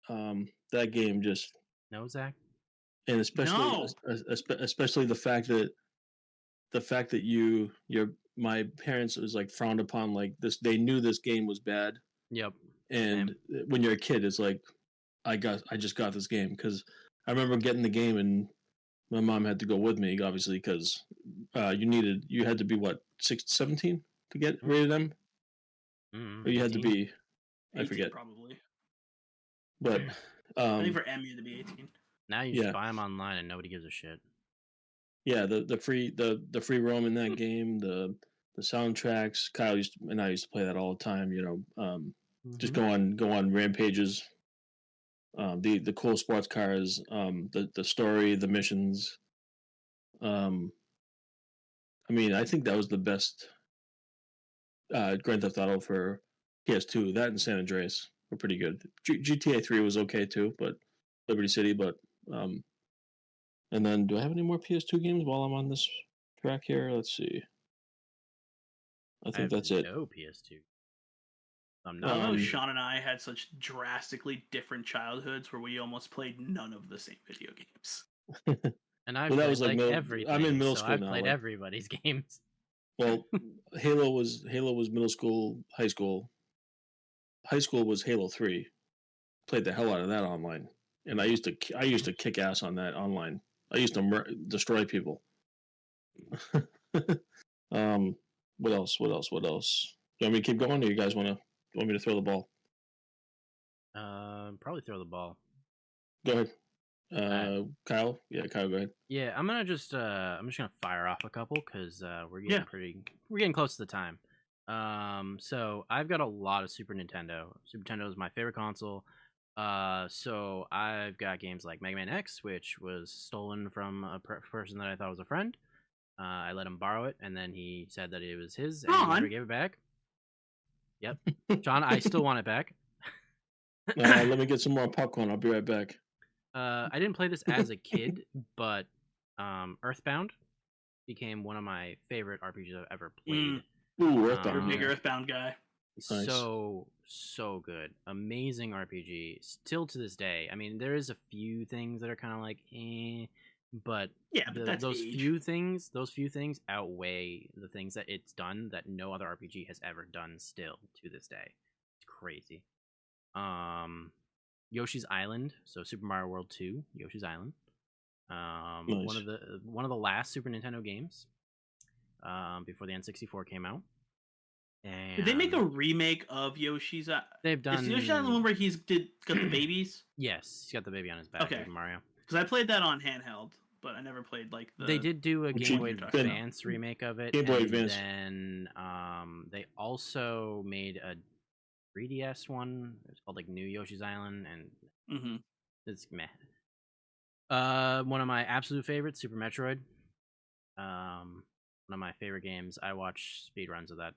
that game just No, Zach. and especially the fact that my parents was like frowned upon like this. They knew this game was bad. Yep. And when you're a kid, it's like I just got this game because I remember getting the game and my mom had to go with me, obviously, because you had to be what 17 to get rated M, or you had to 18? be, I 18 forget, probably. but I think for M you had to be 18. Now you just buy them online and nobody gives a shit. Yeah, the free roam in that game, the the soundtracks. Kyle and I used to play that all the time. Just Mhm. go on rampages. The cool sports cars. The story, the missions. Um, I mean, I think that was the best Grand Theft Auto for PS2. That and San Andreas were pretty good. GTA 3 was okay too, but Liberty City. But um, and then do I have any more PS2 games while I'm on this track here? Let's see. I I think have that's it. no PS2. I'm I love not how Um, Sean and I had such drastically different childhoods where we almost played none of the same video games. and I've well, that played was like like middle. I'm in everything, middle so school I've now. played Like, everybody's games. well, Halo was middle school, high school. High school was Halo 3. Played the hell out of that online, and I used to kick ass on that online. I used to destroy people. um, what else? What else? What else? Do you want me to keep going, or you guys want me to throw the ball? Probably throw the ball. Go ahead. Alright. Kyle. Yeah, Kyle. Go ahead. Yeah, I'm just gonna fire off a couple because Yeah. we're getting close to the time. So I've got a lot of Super Nintendo. Super Nintendo is my favorite console. So I've got games like Mega Man X, which was stolen from a person that I thought was a friend. I let him borrow it, and then he said that it was his, and he never Sean, gave it back. Yep, John, I still want it back. Let me get some more popcorn. I'll be right back. I didn't play this as a kid, but Earthbound became one of my favorite RPGs I've ever played. Ooh, you're a Earthbound. big Yeah. Earthbound guy. Nice. So good, amazing RPG. Still to this day, I mean, there is a few things that are kind of like, but Yeah, but that's those age. few things outweigh the things that it's done that no other RPG has ever done. Still to this day, it's crazy. Yoshi's Island, so Super Mario World 2, Yoshi's Island. Nice. One of the last Super Nintendo games before the N64 came out. And Did they make a remake of Yoshi's? They've done. Is Yoshi's Island the one where got the babies? Yes, he's got the baby on his back. Okay. Like Mario. Because I played that on handheld, but I never played like the. They did do a Which Game Boy you've been- Advance remake of it. Game Boy and Advance. Then they also made a 3DS one. It's called like New Yoshi's Island, and Mhm. it's meh. One of my absolute favorites, Super Metroid. One of my favorite games. I watch speedruns of that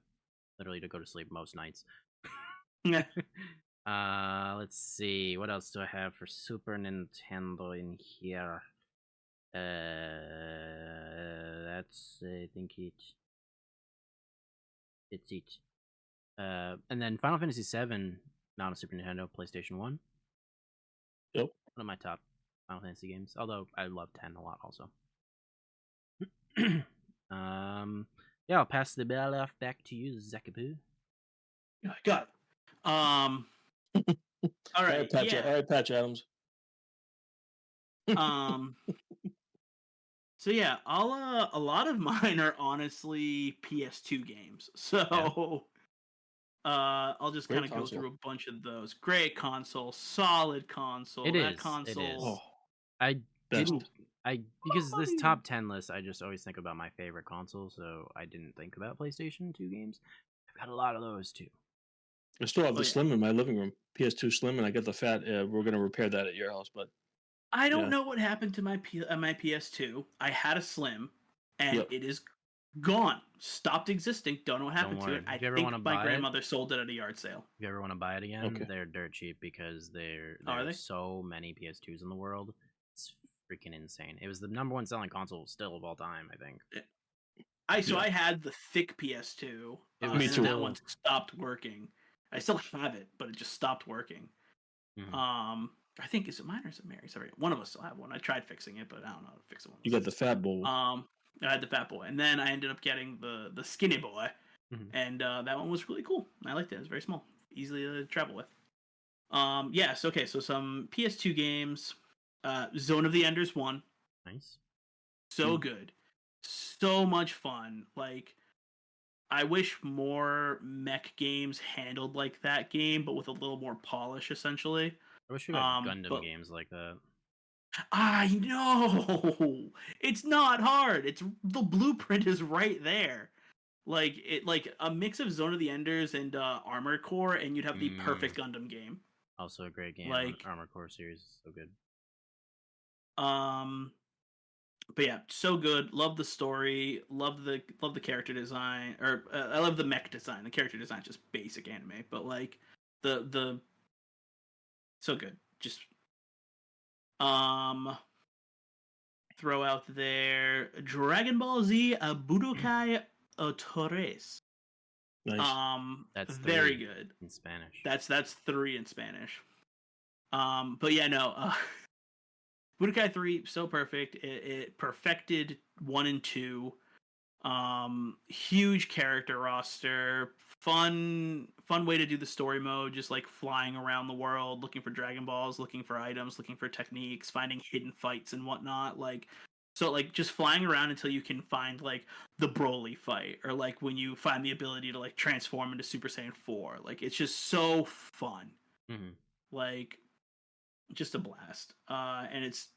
literally to go to sleep most nights. Yeah. Let's see. What else do I have for Super Nintendo in here? That's I think it's it. And then Final Fantasy VII, not a Super Nintendo, PlayStation 1. Yep. One of my top Final Fantasy games. Although I love 10 a lot also. Yeah, I'll pass the ball off back to you, Zakabu. I got it. All right. Patch, Yeah. all right, Patch Adams. So yeah, a lot of mine are honestly PS2 games. So I'll just Great kind of go console. through a bunch of those. Great console, solid console. It That is. console. It is. Oh, I best. didn't. Because this buddy. top 10 list, I just always think about my favorite console, so I didn't think about PlayStation 2 games. I've got a lot of those too. I still have Oh, the yeah. Slim in my living room. PS2 Slim, and I got the fat. We're gonna repair that at your house, but I don't Yeah. know what happened to my my PS2. I had a Slim, and Yep. it is gone. Stopped existing. Don't know what happened to worry. it. I If you ever think wanna my buy it- grandmother sold it at a yard sale. If you ever want to buy it again, Okay. they're dirt cheap because Are there's they? so many PS2s in the world. It's freaking insane. It was the number one selling console still of all time, I think. I Yeah. had the thick PS2. It and was then too. that one stopped working. I still have it, but it just stopped working. Mhm. I think is it mine or is it Mary's? Sorry, one of us still have one. I tried fixing it, but I don't know how to fix it. You got the Fat Bowl. I had the Fat Boy, and then I ended up getting the Skinny Boy, Mhm. and that one was really cool. I liked it. It was very small, easily to travel with. Yes. Okay. So some PS2 games. Zone of the Enders 1. Nice. So good. So much fun. Like, I wish more mech games handled like that game, but with a little more polish, essentially. I wish we got but- Gundam games like that. I know! It's not hard. It's the blueprint is right there. like a mix of Zone of the Enders and Armored Core, and you'd have the perfect Gundam game. Also a great game. Like Armored Core series is so good. But yeah, so good. Love the story. Love the character design. Or I love the mech design. The character design is just basic anime, but like the so good. Just throw out there Dragon Ball Z Budokai Torres. Nice. That's very 3 good in Spanish. That's 3 in Spanish. But yeah, no. Budokai 3 so perfect. It perfected 1 and 2. Huge character roster, fun way to do the story mode, just like flying around the world looking for Dragon Balls, looking for items, looking for techniques, finding hidden fights and whatnot. Like so like just flying around until you can find like the Broly fight, or like when you find the ability to like transform into Super Saiyan 4. Like it's just so fun. Like just a blast. And it's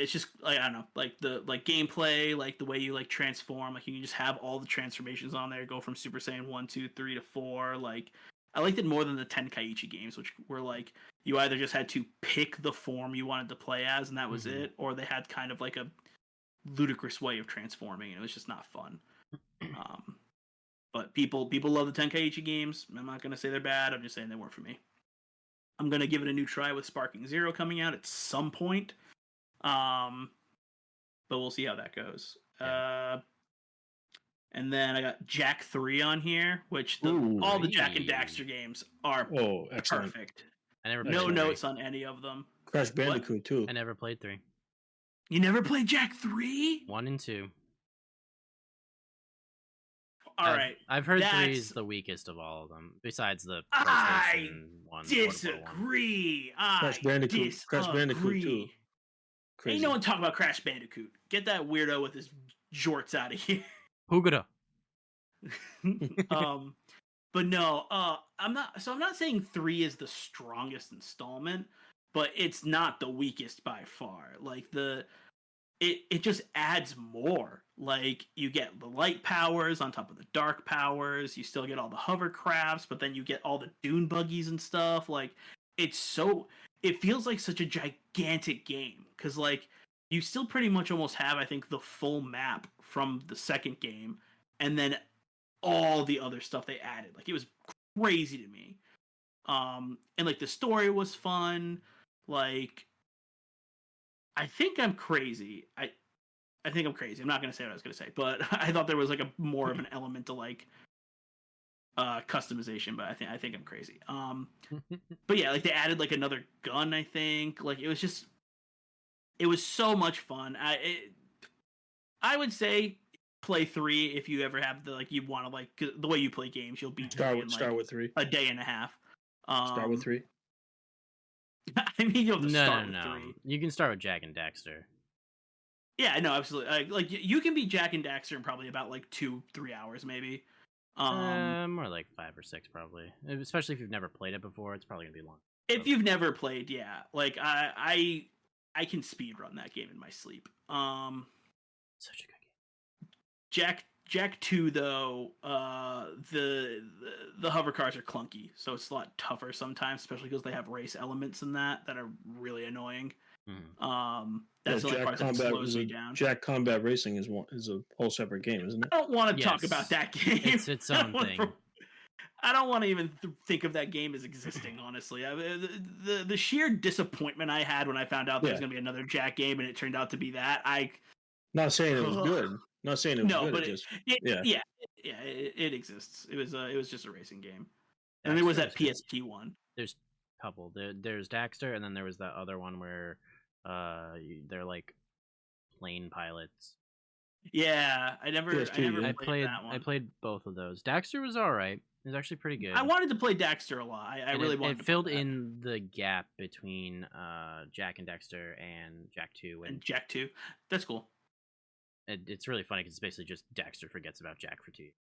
just like I don't know, like the gameplay, like the way you like transform, like you can just have all the transformations on there, go from Super Saiyan 1, 2, 3 to 4. Like I liked it more than the Tenkaichi games, which were like you either just had to pick the form you wanted to play as and that was it, or they had kind of like a ludicrous way of transforming and it was just not fun. But people love the Tenkaichi games. I'm not gonna say they're bad, I'm just saying they weren't for me. I'm gonna give it a new try with Sparking Zero coming out at some point. But we'll see how that goes. And then I got Jak 3 on here, which all the Jak and Daxter games are perfect. I never no notes on any of them. Crash Bandicoot too. I never played 3. You never played Jak 3? 1 and 2. All right. I've heard 3 is the weakest of all of them, besides the PlayStation 1. Disagree. Crash Bandicoot too. Crazy. Ain't no one talking about Crash Bandicoot. Get that weirdo with his jorts out of here. Hoogada. But no, I'm not saying 3 is the strongest installment, but it's not the weakest by far. Like it just adds more. Like you get the light powers on top of the dark powers. You still get all the hovercrafts, but then you get all the dune buggies and stuff. Like it feels like such a gigantic game because like you still pretty much almost have, I think, the full map from the second game, and then all the other stuff they added. Like it was crazy to me. And like the story was fun. Like I think I'm crazy. I think I'm crazy. I'm not gonna say what I was gonna say, but I thought there was like a more of an element to like customization, but I think I'm crazy. But yeah, like they added like another gun, I think. Like it was so much fun. I would say play 3 if you ever have the like you want to like the way you play games, you'll beat start with 3. A day and a half. Start with 3. I mean, you have to start with 3. You can start with Jak and Daxter. Yeah, no, absolutely. Like you can beat Jak and Daxter in probably about like 2-3 hours, maybe. More like 5 or 6 probably. Especially if you've never played it before, it's probably gonna be long. If you've never played, yeah. Like I can speedrun that game in my sleep. Such a good game. Jak 2 though, the hover cars are clunky, so it's a lot tougher sometimes, especially because they have race elements in that are really annoying. That's the only part that slows me down. Jak Combat Racing is a whole separate game, isn't it? I don't want to talk about that game. It's its own thing. I don't want to even think of that game as existing, honestly. The sheer disappointment I had when I found out there was going to be another Jak game and it turned out to be that. Not saying it was good. Not saying it was good. But it exists. It was just a racing game. And there was that PSP one. There's a couple. There's Daxter, and then there was that other one where they're like plane pilots. Yeah, I never played that one. I played both of those. Daxter was all right. It was actually pretty good. I wanted to play Daxter a lot. I really wanted to. It filled in the gap between Jak and Daxter and Jak 2. And Jak 2. That's cool. It's really funny because it's basically just Daxter forgets about Jak for 2 years.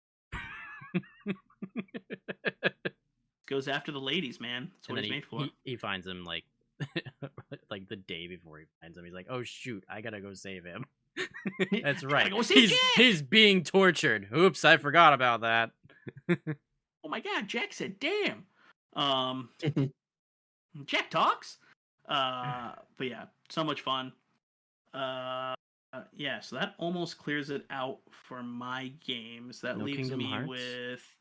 Goes after the ladies, man. That's what he's made for. He finds him like like the day before he finds him. He's like, "Oh shoot, I gotta go save him." That's I right. gotta go see Jack. He's being tortured. Oops, I forgot about that. Oh my god, Jack said, "Damn." Um, Jack talks. But yeah, so much fun. Yeah, so that almost clears it out for my games. That No leaves Kingdom me Hearts? with.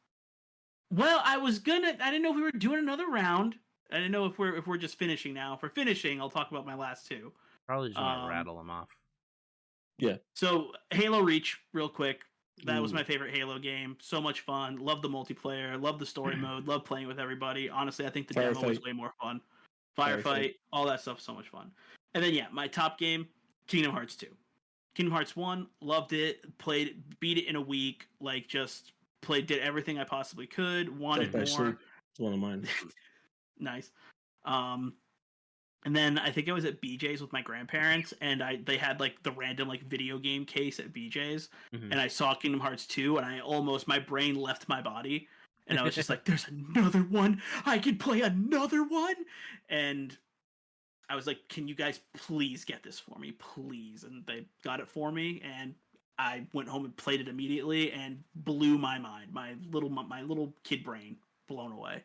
Well, I didn't know if we were doing another round. I didn't know if we're just finishing now. If we're finishing, I'll talk about my last two. Probably just want to Um, rattle them off. Yeah. So Halo Reach, real quick. That was Ooh. my favorite Halo game. So much fun. Love the multiplayer. Love the story mode. Love playing with everybody. Honestly, I think the demo was Firefight. way more fun. Firefight. Firefight, all that stuff, so much fun. And then yeah, my top game, Kingdom Hearts 2. Kingdom Hearts 1, loved it. Beat it in a week. Like just did everything I possibly could. Wanted Death by more. Sleep. It's one of mine. Nice. And then I think I was at BJ's with my grandparents, and they had like the random like video game case at BJ's, Mhm. and I saw Kingdom Hearts 2, and my brain left my body, and I was just like, "There's another one! I can play another one!" And I was like, "Can you guys please get this for me, please?" And they got it for me, and I went home and played it immediately, and blew my mind. My little kid brain blown away.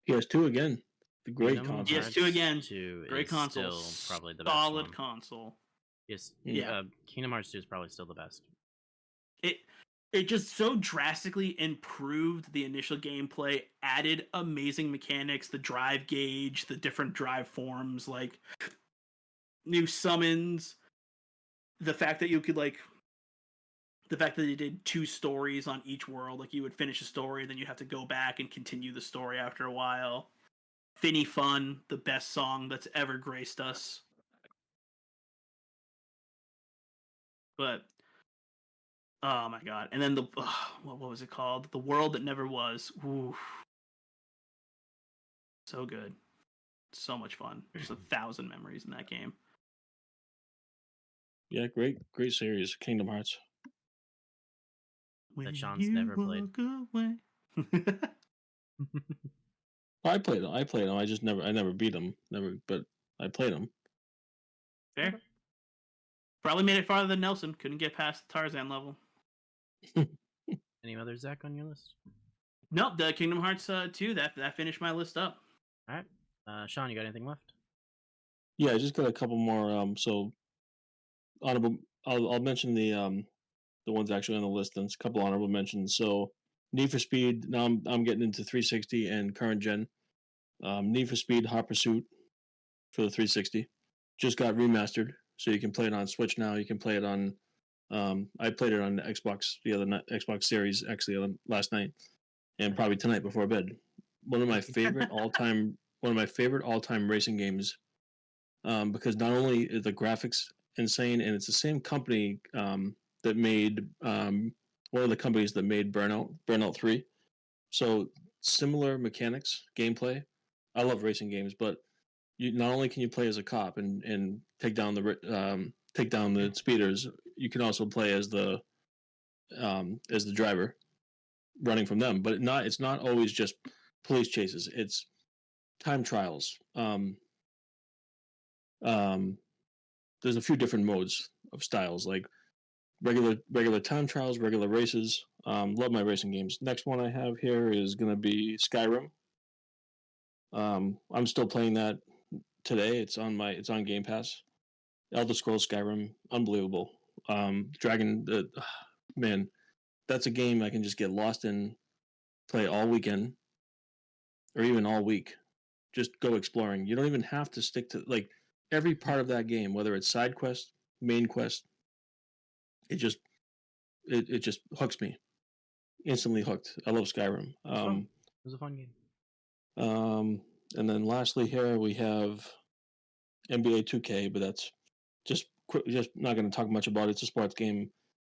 PS2 again. The great Kingdom console. Hearts PS2 again. 2 Great is console. still probably the best Solid one. console. Yes, Yeah. Kingdom Hearts 2 is probably still the best. It just so drastically improved the initial gameplay, added amazing mechanics, the drive gauge, the different drive forms, like new summons, the fact that you could the fact that they did 2 stories on each world, like you would finish a story, then you have to go back and continue the story after a while. Finny Fun, the best song that's ever graced us. But oh my god! And then what was it called? The World That Never Was. Ooh, so good, so much fun. Just 1,000 memories in that game. Yeah, great series. Kingdom Hearts. When Sean's you never played. walk away. I played them. I never beat them. But I played them. Fair. Probably made it farther than Nelson. Couldn't get past the Tarzan level. Any other Zach on your list? Nope, the Kingdom Hearts 2. That finished my list up. All right, Sean, you got anything left? Yeah, I just got a couple more. So honorable. I'll mention the ones actually on the list. And it's a couple honorable mentions. So Need for Speed. Now I'm getting into 360 and current gen. Need for Speed Hot Pursuit for the 360 just got remastered, so you can play it on Switch now. You can play it on. I played it on the Xbox the other night, Xbox Series actually last night, and probably tonight before bed. One of my favorite all-time racing games, because not only is the graphics insane, and it's the same company that made one of the companies that made Burnout 3. So similar mechanics, gameplay. I love racing games, but you not only can you play as a cop and take down the speeders, you can also play as the driver running from them. But it's not always just police chases. It's time trials. There's a few different modes of styles, like regular time trials, regular races. Love my racing games. Next one I have here is going to be Skyrim. I'm still playing that today. It's on Game Pass. Elder Scrolls Skyrim, unbelievable. Man, that's a game I can just get lost in, play all weekend, or even all week. Just go exploring. You don't even have to stick to like every part of that game, whether it's side quest, main quest. It just hooks me, instantly hooked. I love Skyrim. It was a fun game. And then lastly here we have NBA 2K, but that's just not going to talk much about it. It's a sports game.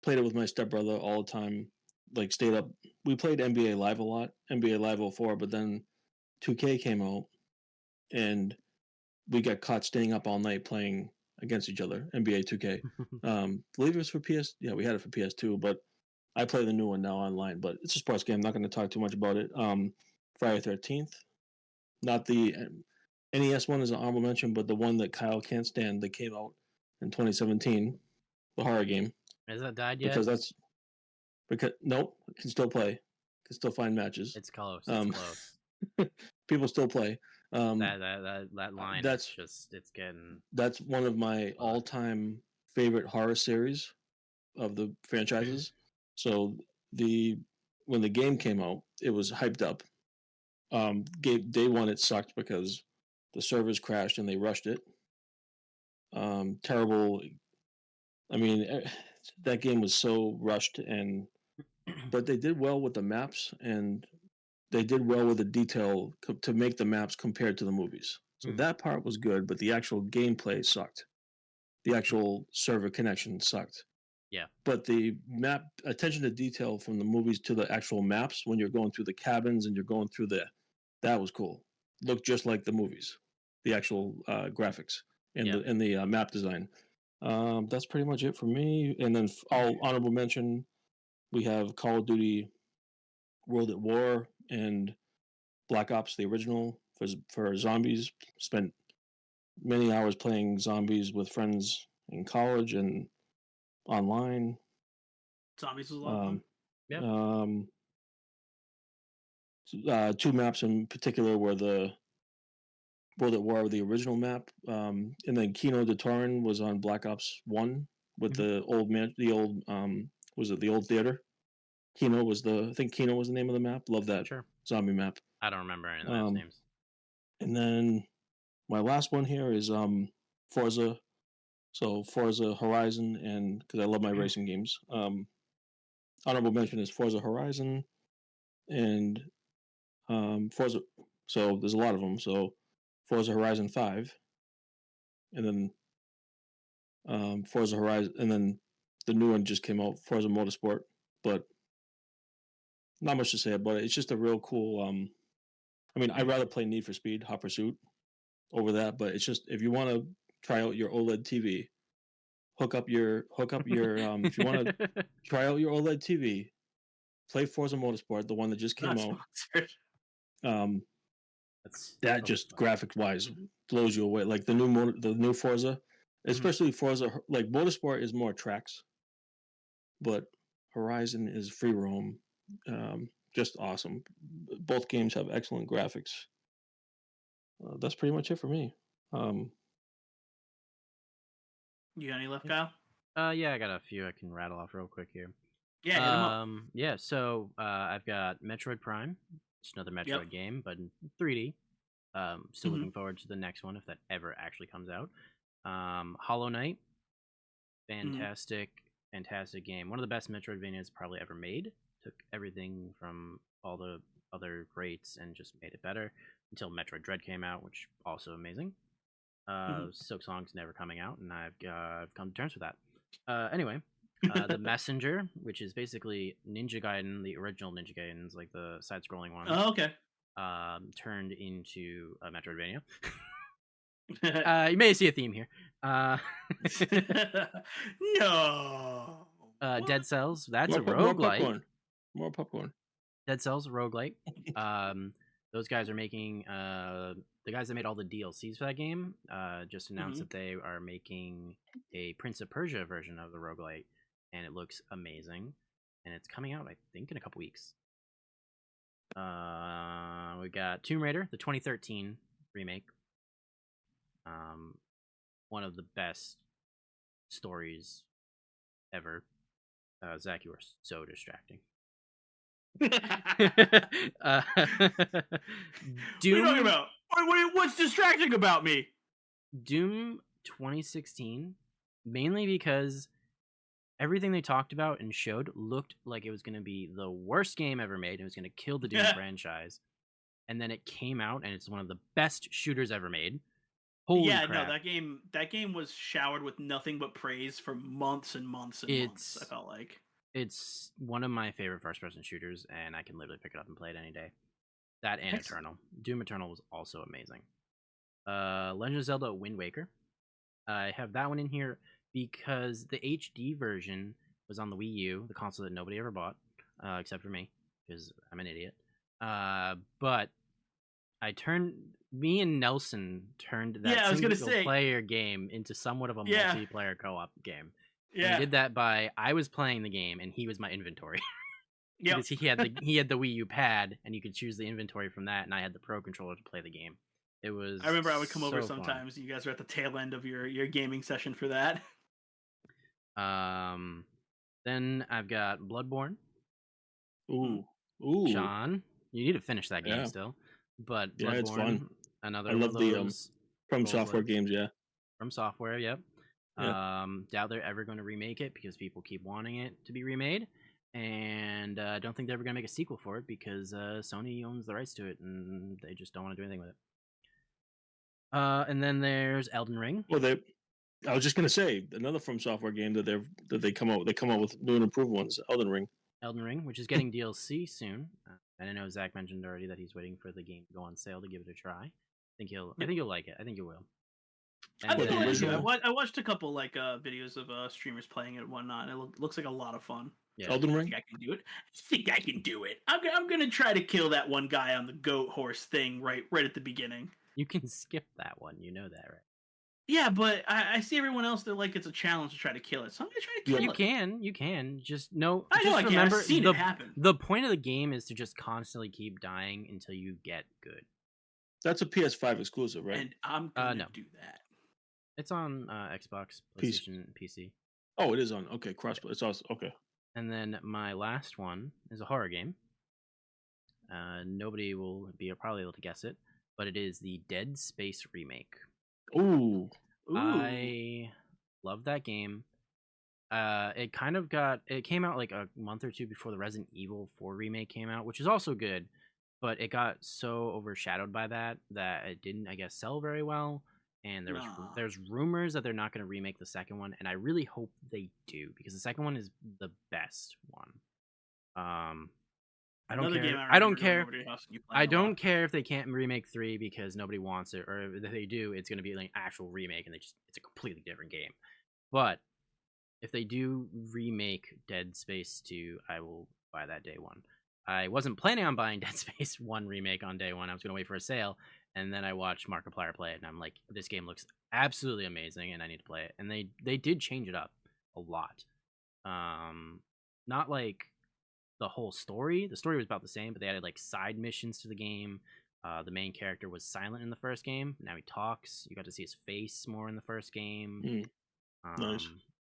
Played it with my stepbrother all the time. Like stayed up. We played NBA Live a lot, NBA Live 04, but then 2K came out, and we got caught staying up all night playing against each other. NBA 2K. Believe it was for PS. Yeah, we had it for PS2, but I play the new one now online. But it's a sports game. I'm not going to talk too much about it. Friday 13th. Not the NES one is an honorable mention, but the one that Kyle can't stand that came out in 2017 the horror game, Has that died yet? because nope, can still play, can still find matches. It's close. It's Um, close. People still play. That line that's is just it's getting. that's one of my all-time favorite horror series of the franchises. So the when the game came out, it was hyped up. Day one, it sucked because the servers crashed and they rushed it. Terrible. I mean, that game was so rushed, but they did well with the maps, and they did well with the detail to make the maps compared to the movies. So that part was good, but the actual gameplay sucked. The actual server connection sucked. Yeah. But the map attention to detail from the movies to the actual maps when you're going through the cabins and you're going through that was cool. Looked just like the movies, the actual graphics and the map design. That's pretty much it for me. And then all honorable mention, we have Call of Duty World at War and Black Ops, the original for zombies. Spent many hours playing zombies with friends in college and online. Zombies was a lot of fun. Two maps in particular were the World at War, the original map, and then Kino de Torin was on Black Ops 1 with the old was it the old theater? I think Kino was the name of the map. Love that zombie map. I don't remember any of the maps names. And then my last one here is Forza. So Forza Horizon, and because I love my racing games. Honorable mention is Forza Horizon and Forza. So there's a lot of them. So Forza Horizon 5, and then Forza Horizon, and then the new one just came out, Forza Motorsport. But not much to say about it. It's just a real cool. I mean, I'd rather play Need for Speed Hot Pursuit over that, but it's just if you want to try out your OLED TV, hook up your if you want to try out your OLED TV, play Forza Motorsport, the one that just came out. That just graphic wise blows you away. Like the new Forza, especially Forza, like Motorsport is more tracks, but Horizon is free roam. Just awesome. Both games have excellent graphics. That's pretty much it for me. You got any left, Kyle? Yeah, I got a few I can rattle off real quick here. Yeah, yeah. So I've got Metroid Prime. It's another Metroid game, but in 3D. Still looking forward to the next one if that ever actually comes out. Hollow Knight, fantastic game. One of the best Metroidvanias probably ever made. Took everything from all the other greats and just made it better until Metroid Dread came out, which also amazing. Silk Song's never coming out, and I've come to terms with that. Anyway, The Messenger, which is basically Ninja Gaiden, the original Ninja Gaidens, like the side-scrolling one. Oh, okay. Turned into a Metroidvania. You may see a theme here. No. Dead Cells, that's a roguelite. More popcorn. Dead Cells, roguelite. Those guys are making the guys that made all the DLCs for that game just announced that they are making a Prince of Persia version of the roguelite, and it looks amazing. And it's coming out, I think, in a couple weeks. We got Tomb Raider, the 2013 remake. One of the best stories ever. Zach, you are so distracting. Doom, what are you talking about? What's distracting about me? Doom 2016, mainly because everything they talked about and showed looked like it was going to be the worst game ever made. It was going to kill the Doom franchise. And then it came out, and it's one of the best shooters ever made. Holy crap. No, that game was showered with nothing but praise for months and months and months, I felt like. It's one of my favorite first-person shooters, and I can literally pick it up and play it any day. That and Eternal. Doom Eternal was also amazing. Legend of Zelda Wind Waker. I have that one in here because the HD version was on the Wii U, the console that nobody ever bought, except for me, because I'm an idiot. But me and Nelson turned that single player game into somewhat of a multiplayer co-op game. And Yeah. we did that by I was playing the game and he was my inventory. Yep. Because he had the Wii U pad and you could choose the inventory from that, and I had the Pro controller to play the game. It was I remember I would come over so fun. sometimes. You guys were at the tail end of your gaming session for that. Then I've got Bloodborne. Ooh. Ooh. Sean, you need to finish that game Yeah. still. But Yeah, Bloodborne, it's fun. another I one love of the those From Souls Software like- games, yeah. From Software, yep. Yeah. Doubt they're ever going to remake it because people keep wanting it to be remade, and I don't think they're ever going to make a sequel for it because Sony owns the rights to it and they just don't want to do anything with it. And then there's Elden Ring. Well, I was just gonna say another From Software game that they come out with new and improved ones. Elden Ring. Elden Ring, which is getting DLC soon. And I know Zach mentioned already that he's waiting for the game to go on sale to give it a try. I think you'll like it. I think you will. And I think then- I, like it. original- I watched a couple like videos of streamers playing it and whatnot, and it looks like a lot of fun. Yeah. Elden I Ring. think I can do it. I think I can do it. I'm gonna try to kill that one guy on the goat horse thing right at the beginning. You can skip that one. You know that, right? Yeah, but I see everyone else that like it's a challenge to try to kill it, so I'm gonna try to kill it. You can. Just no. I know just I can. remember I've seen the it happen. the point of the game is to just constantly keep dying until you get good. That's a PS5 exclusive, right? And I'm gonna no. do that. It's on Xbox, PC. PlayStation, PC. Oh, it is on. Okay, crossplay. It's also okay. And then my last one is a horror game. Nobody will be probably able to guess it, but it is the Dead Space remake. Ooh. Ooh. I love that game. It came out like a month or two before the Resident Evil 4 remake came out, which is also good, but it got so overshadowed by that it didn't, I guess, sell very well. And there's rumors that they're not going to remake the second one, and I really hope they do because the second one is the best one. I don't Another care. game I don't remember going care. over to your house and you playing I a lot. don't care if they can't remake 3 because nobody wants it, or if they do, it's going to be like an actual remake and it's a completely different game. But if they do remake Dead Space 2, I will buy that day one. I wasn't planning on buying Dead Space 1 remake on day one. I was going to wait for a sale, and then I watched Markiplier play it, and I'm like, this game looks absolutely amazing, and I need to play it. And they did change it up a lot. Not like the whole story. The story was about the same, but they added like side missions to the game. The main character was silent in the first game. Now he talks. You got to see his face more in the first game. Nice.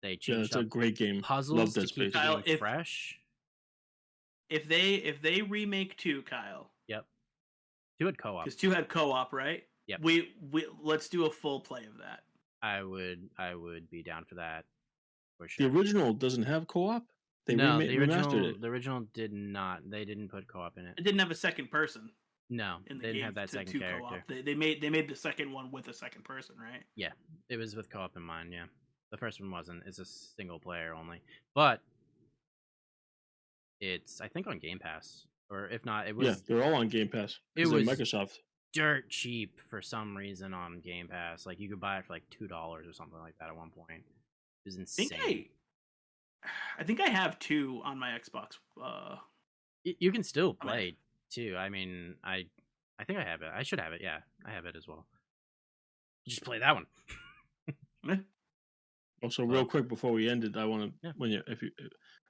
They Yeah, changed it's a up great game. puzzles Love to Dead keep Space. the Kyle, game fresh. If they remake 2, Kyle, Yep. 2 had co-op. because 2 had co-op, right? Yep. We let's do a full play of that. I would be down for that for The sure. original doesn't have co-op. They no, remastered it. the original did not. They didn't put co-op in it. It didn't have a second person No, in the they didn't game have that second to character. co-op. They made the second one with a second person, right? Yeah, it was with co-op in mind. Yeah, the first one wasn't. It's a single player only, but it's I think on Game Pass, or if not, it was Yeah, they're all on Game Pass. It 'Cause they're was- Microsoft. dirt cheap for some reason on Game Pass. Like you could buy it for like $2 or something like that at one point. It was insane. I think I have 2 on my Xbox. You can still I mean- play too. I mean, I think I have it. I should have it. Yeah, I have it as well. Just play that one. Also, real quick before we end it, I want to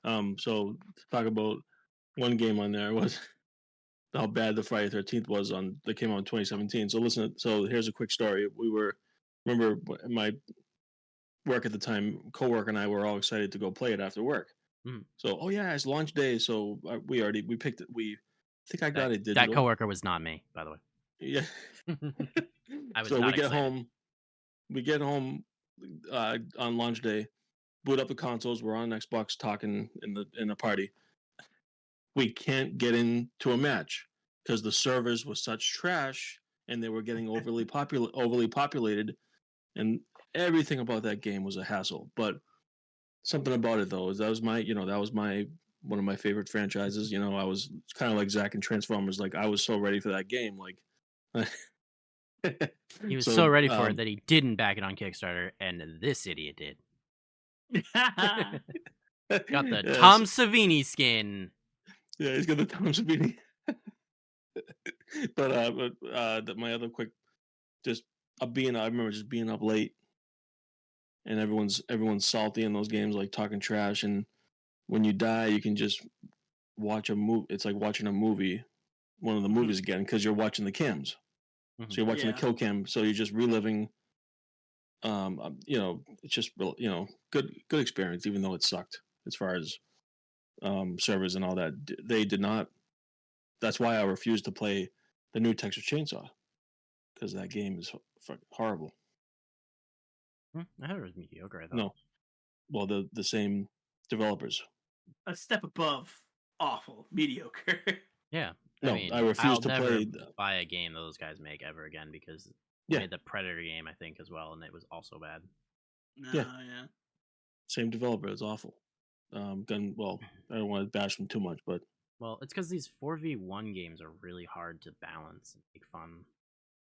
Yeah. so to talk about one game on there was how bad the Friday 13th was that came out in 2017. So listen, so here's a quick story. Remember my work at the time, coworker and I were all excited to go play it after work. Mhm. So, oh yeah, it's launch day. So we picked it. I think I got it digital. That coworker was not me, by the way. Yeah. I was So not we get excited. home. We get home on launch day. Boot up the consoles. We're on Xbox talking in the party. We can't get into a match because the servers were such trash and they were getting overly populated, and everything about that game was a hassle. But something about it though is that was one of my favorite franchises. You know, I was kind of like Zach in Transformers. Like I was so ready for that game. Like He was so ready for it that he didn't back it on Kickstarter, and this idiot did. Got the Yes. Tom Savini skin. Yeah, he's got the Tom Savini. but my other quick, I remember just being up late, and everyone's salty in those games, like talking trash. And when you die, you can just watch a movie. It's like watching a movie, one of the movies again, because you're watching the cams. So you're watching the Yeah. kill cam. So you're just reliving. It's just good experience, even though it sucked as far as servers and all that. They did not. That's why I refused to play the new Texas Chainsaw, because that game is horrible. I heard it was mediocre. I thought. No, well, the same developers. A step above awful, mediocre. Yeah. No, I mean, I refuse I'll to never play. buy a game those guys make ever again because they Yeah. made the Predator game, I think, as well, and it was also bad. No, Yeah. yeah. Same developer. It's awful. I don't want to bash them too much, but Well, it's because these 4v1 games are really hard to balance and make fun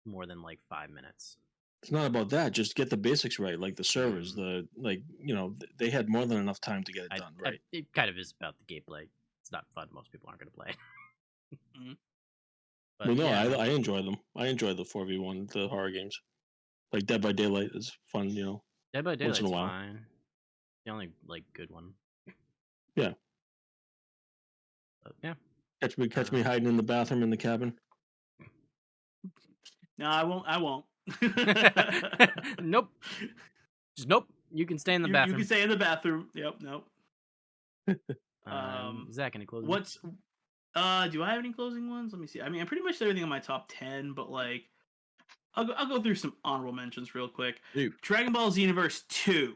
more than like 5 minutes. it's not about that. Just get the basics right, like the servers. They had more than enough time to get it done right. It kind of is about the gameplay. It's not fun. Most people aren't going to play. But Well, no, yeah, I enjoy them. I enjoy the 4v1, the horror games. Like Dead by Daylight is fun, Dead by once Daylight's in a while. fine. The only like good one. Yeah. But, yeah. Catch me hiding in the bathroom in the cabin. No, I won't. Nope. Just nope. You can stay in the You bathroom. can stay in the bathroom. Yep. Nope. Zach, any closing? Do I have any closing ones? Let me see. I mean, I pretty much did everything on my top 10, but like, I'll go through some honorable mentions real quick. Dude. Dragon Ball Xenoverse 2.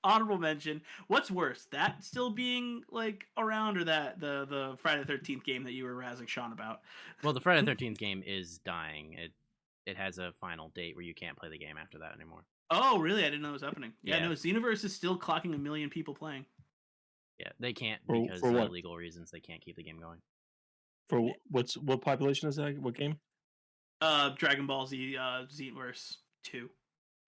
Honorable mention. What's worse, that still being like around, or that the Friday the 13th game that you were razzing Sean about? Well, the Friday the 13th game is dying. It has a final date where you can't play the game after that anymore. Oh, really? I didn't know it was happening. Yeah, Yeah. no, Xenoverse is still clocking 1 million people playing. Yeah, they can't For because what? of legal reasons. They can't keep the game going. For what population is that? What game? Dragon Ball Z Xenoverse 2.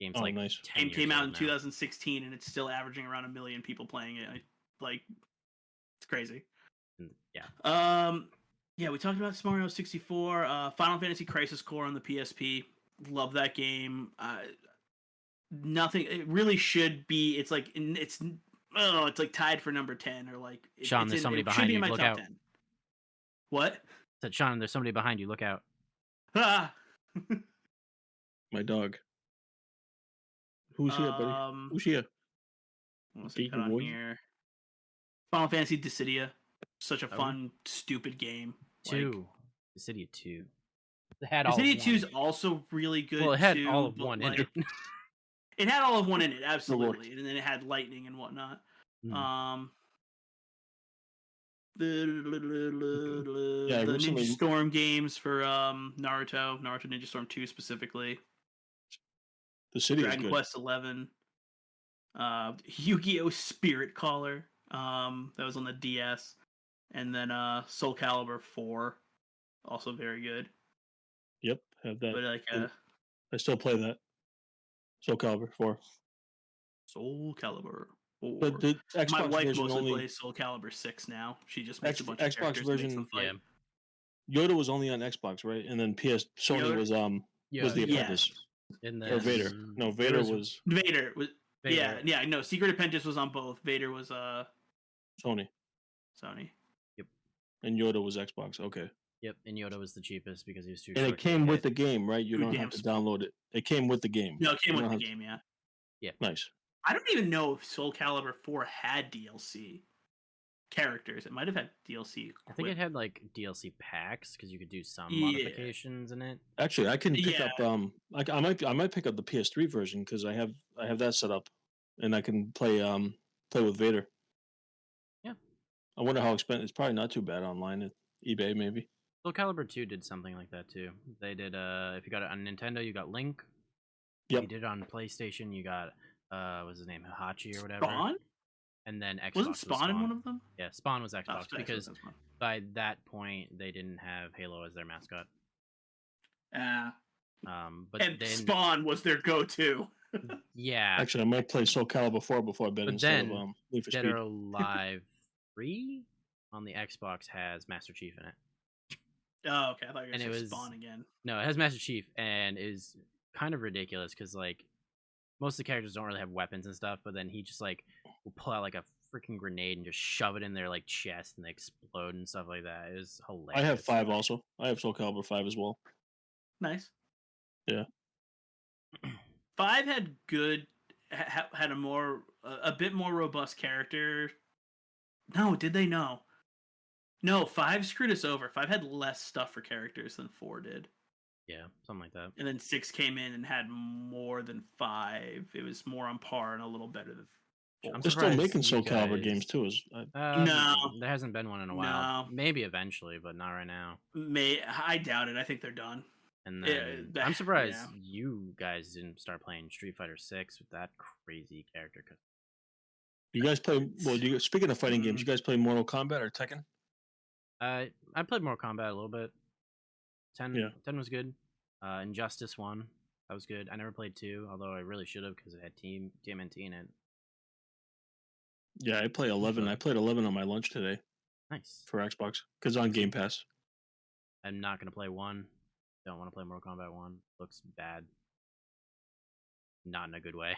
Game's Oh, like nice. 10 Game years came out old in now. 2016, and it's still averaging around 1 million people playing it. It's crazy. Yeah. Yeah, we talked about Super Mario 64, Final Fantasy Crisis Core on the PSP. Love that game. Nothing. It really should be. It's like it's tied for number 10, or like. Sean, there's somebody behind you. Look out. 10. What? Said Sean, there's somebody behind you. Look out. Ah. My dog. Who's here, buddy? Who's here? What's Okay, it got on Boiz. here? Final Fantasy Dissidia. Such a Oh. fun, stupid game. Two. The City of Two. It had all Dissidia of 2 is one. also really good. Well, it had too, all of but, one in like, it. It had all of one in it, absolutely, and then it had lightning and whatnot. The recently- Ninja Storm games for Naruto Ninja Storm 2 specifically, The city is Dragon good. Quest 11, Yu-Gi-Oh! Spirit Caller, that was on the DS, and then Soul Calibur 4, also very good. Yep, have that. But like I still play that. Soul Calibur 4. Soul Calibur 4. But the Xbox My wife version mostly only. plays Soul Calibur 6 now. She just makes a bunch of Xbox characters and makes version- them fight. Yeah. Yoda was only on Xbox, right? And then Sony Yoda- was the Yeah. apprentice. And Or then Vader. No, Vader was- was Vader was Vader. yeah, no, Secret Apprentice was on both. Vader was Sony. Sony. And Yoda was Xbox. Okay. Yep, and Yoda was the cheapest because he was too And short it to came with hit. the game, right? You Too don't damn have to download it. It came with the game. No, it came You with don't the have to- game, yeah. Nice. I don't even know if Soul Calibur 4 had DLC characters. It might have had DLC. I think it had like DLC packs because you could do some Yeah. modifications in it. Actually, I can pick Yeah. up. I might pick up the PS3 version because I have that set up, and I can play with Vader. Yeah. I wonder how expensive. It's probably not too bad online at eBay, maybe. Soul Calibur 2 did something like that too. They did if you got it on Nintendo, you got Link. Yep. You did it on PlayStation, you got what's his name, Hachi or whatever. Spawn? And then Xbox Wasn't was Spawn in one of them? Yeah, Spawn was Oh, Xbox Spawn because was Spawn. by that point they didn't have Halo as their mascot. But And then Spawn was their go-to. yeah, Actually, I might play Soul Calibur 4 before bed But instead then, of Need for Dead Speed. or Alive 3 on the Xbox has Master Chief in it. Oh, okay. I thought you were And going it to say was- Spawn again. No, it has Master Chief and is kind of ridiculous because like most of the characters don't really have weapons and stuff, but then he just like will pull out like a freaking grenade and just shove it in their like chest and they explode and stuff like that. It was hilarious. I have 5 also. I have Soul Calibur 5 as well. Nice. Yeah. 5 had good, had a bit more robust character. No, did they? No. No, 5 screwed us over. 5 had less stuff for characters than 4 did. Yeah, something like that. And then 6 came in and had more than 5. It was more on par and a little better than 4. I'm They're still surprised making you Soul Calibur guys- games too. No. There hasn't been one in a while. No. Maybe eventually, but not right now. I doubt it. I think they're done. And Yeah, then I'm surprised yeah. you guys didn't start playing Street Fighter 6 with that crazy character. You guys play? Well, speaking of fighting games, you guys play Mortal Kombat or Tekken? I played Mortal Kombat a little bit. 10, Yeah. 10 was good. Injustice 1, that was good. I never played 2, although I really should have because it had TMNT in it. Yeah, I play 11. I played 11 on my lunch today Nice. for Xbox because on Game Pass. I'm not gonna play 1. Don't want to play Mortal Kombat 1. Looks bad. Not in a good way.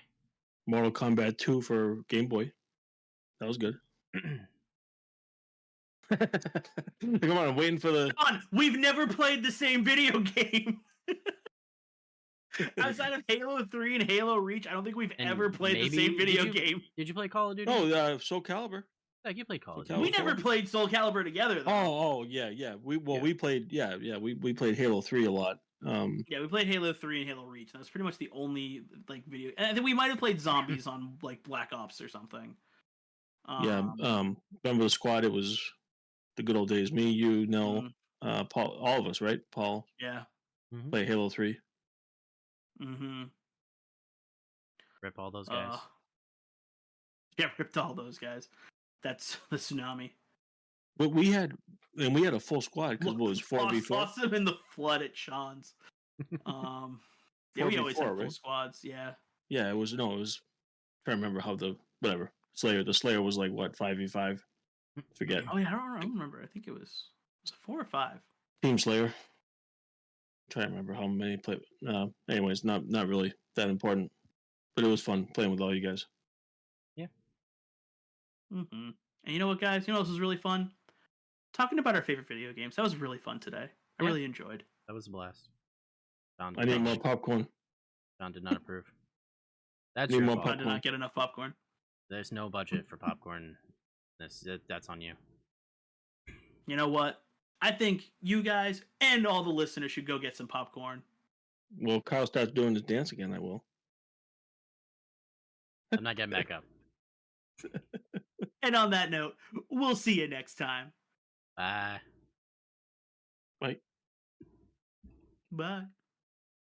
Mortal Kombat 2 for Game Boy. That was good. Come on, I'm waiting for the. Come on, we've never played the same video game. Outside of Halo 3 and Halo Reach, I don't think we've And ever played the maybe- same video did you- game. Did you play Call of Duty? Oh, Soul Calibur. Yeah, you played Call of Soul Duty. We never played Soul Calibur together, though. Oh, yeah. We played. We played Halo 3 a lot. Yeah, we played Halo 3 and Halo Reach. That was pretty much the only like video. And I think we might have played Zombies on like Black Ops or something. Remember the squad? It was the good old days. Me, you, Nell, Paul, all of us, right? Paul Yeah. played Halo 3. Mm-hmm. Rip all those guys. Yeah, ripped all those guys. That's the tsunami. But we had a full squad because it was 4v4. Awesome in the flood at Sean's. Yeah, we always 4v4, had full right? squads. Yeah. Yeah, it was. No, it was. I can't remember how the Slayer. The Slayer was like what 5v5. Forget. Oh yeah, I don't remember. I think it was 4 or 5. Team Slayer. Trying to remember how many play. Anyways, not really that important, but it was fun playing with all you guys. Mm-hmm. And you know what, guys? You know what else was really fun? Talking about our favorite video games. That was really fun today. I Yeah. really enjoyed. That was a blast. John I need more popcorn. John did not approve. That's Need your more fault. I did not get enough popcorn. There's no budget for popcorn. That's on you. You know what? I think you guys and all the listeners should go get some popcorn. Well, if Kyle starts doing his dance again, I will. I'm not getting back up. And on that note, we'll see you next time. Bye. Bye. Bye.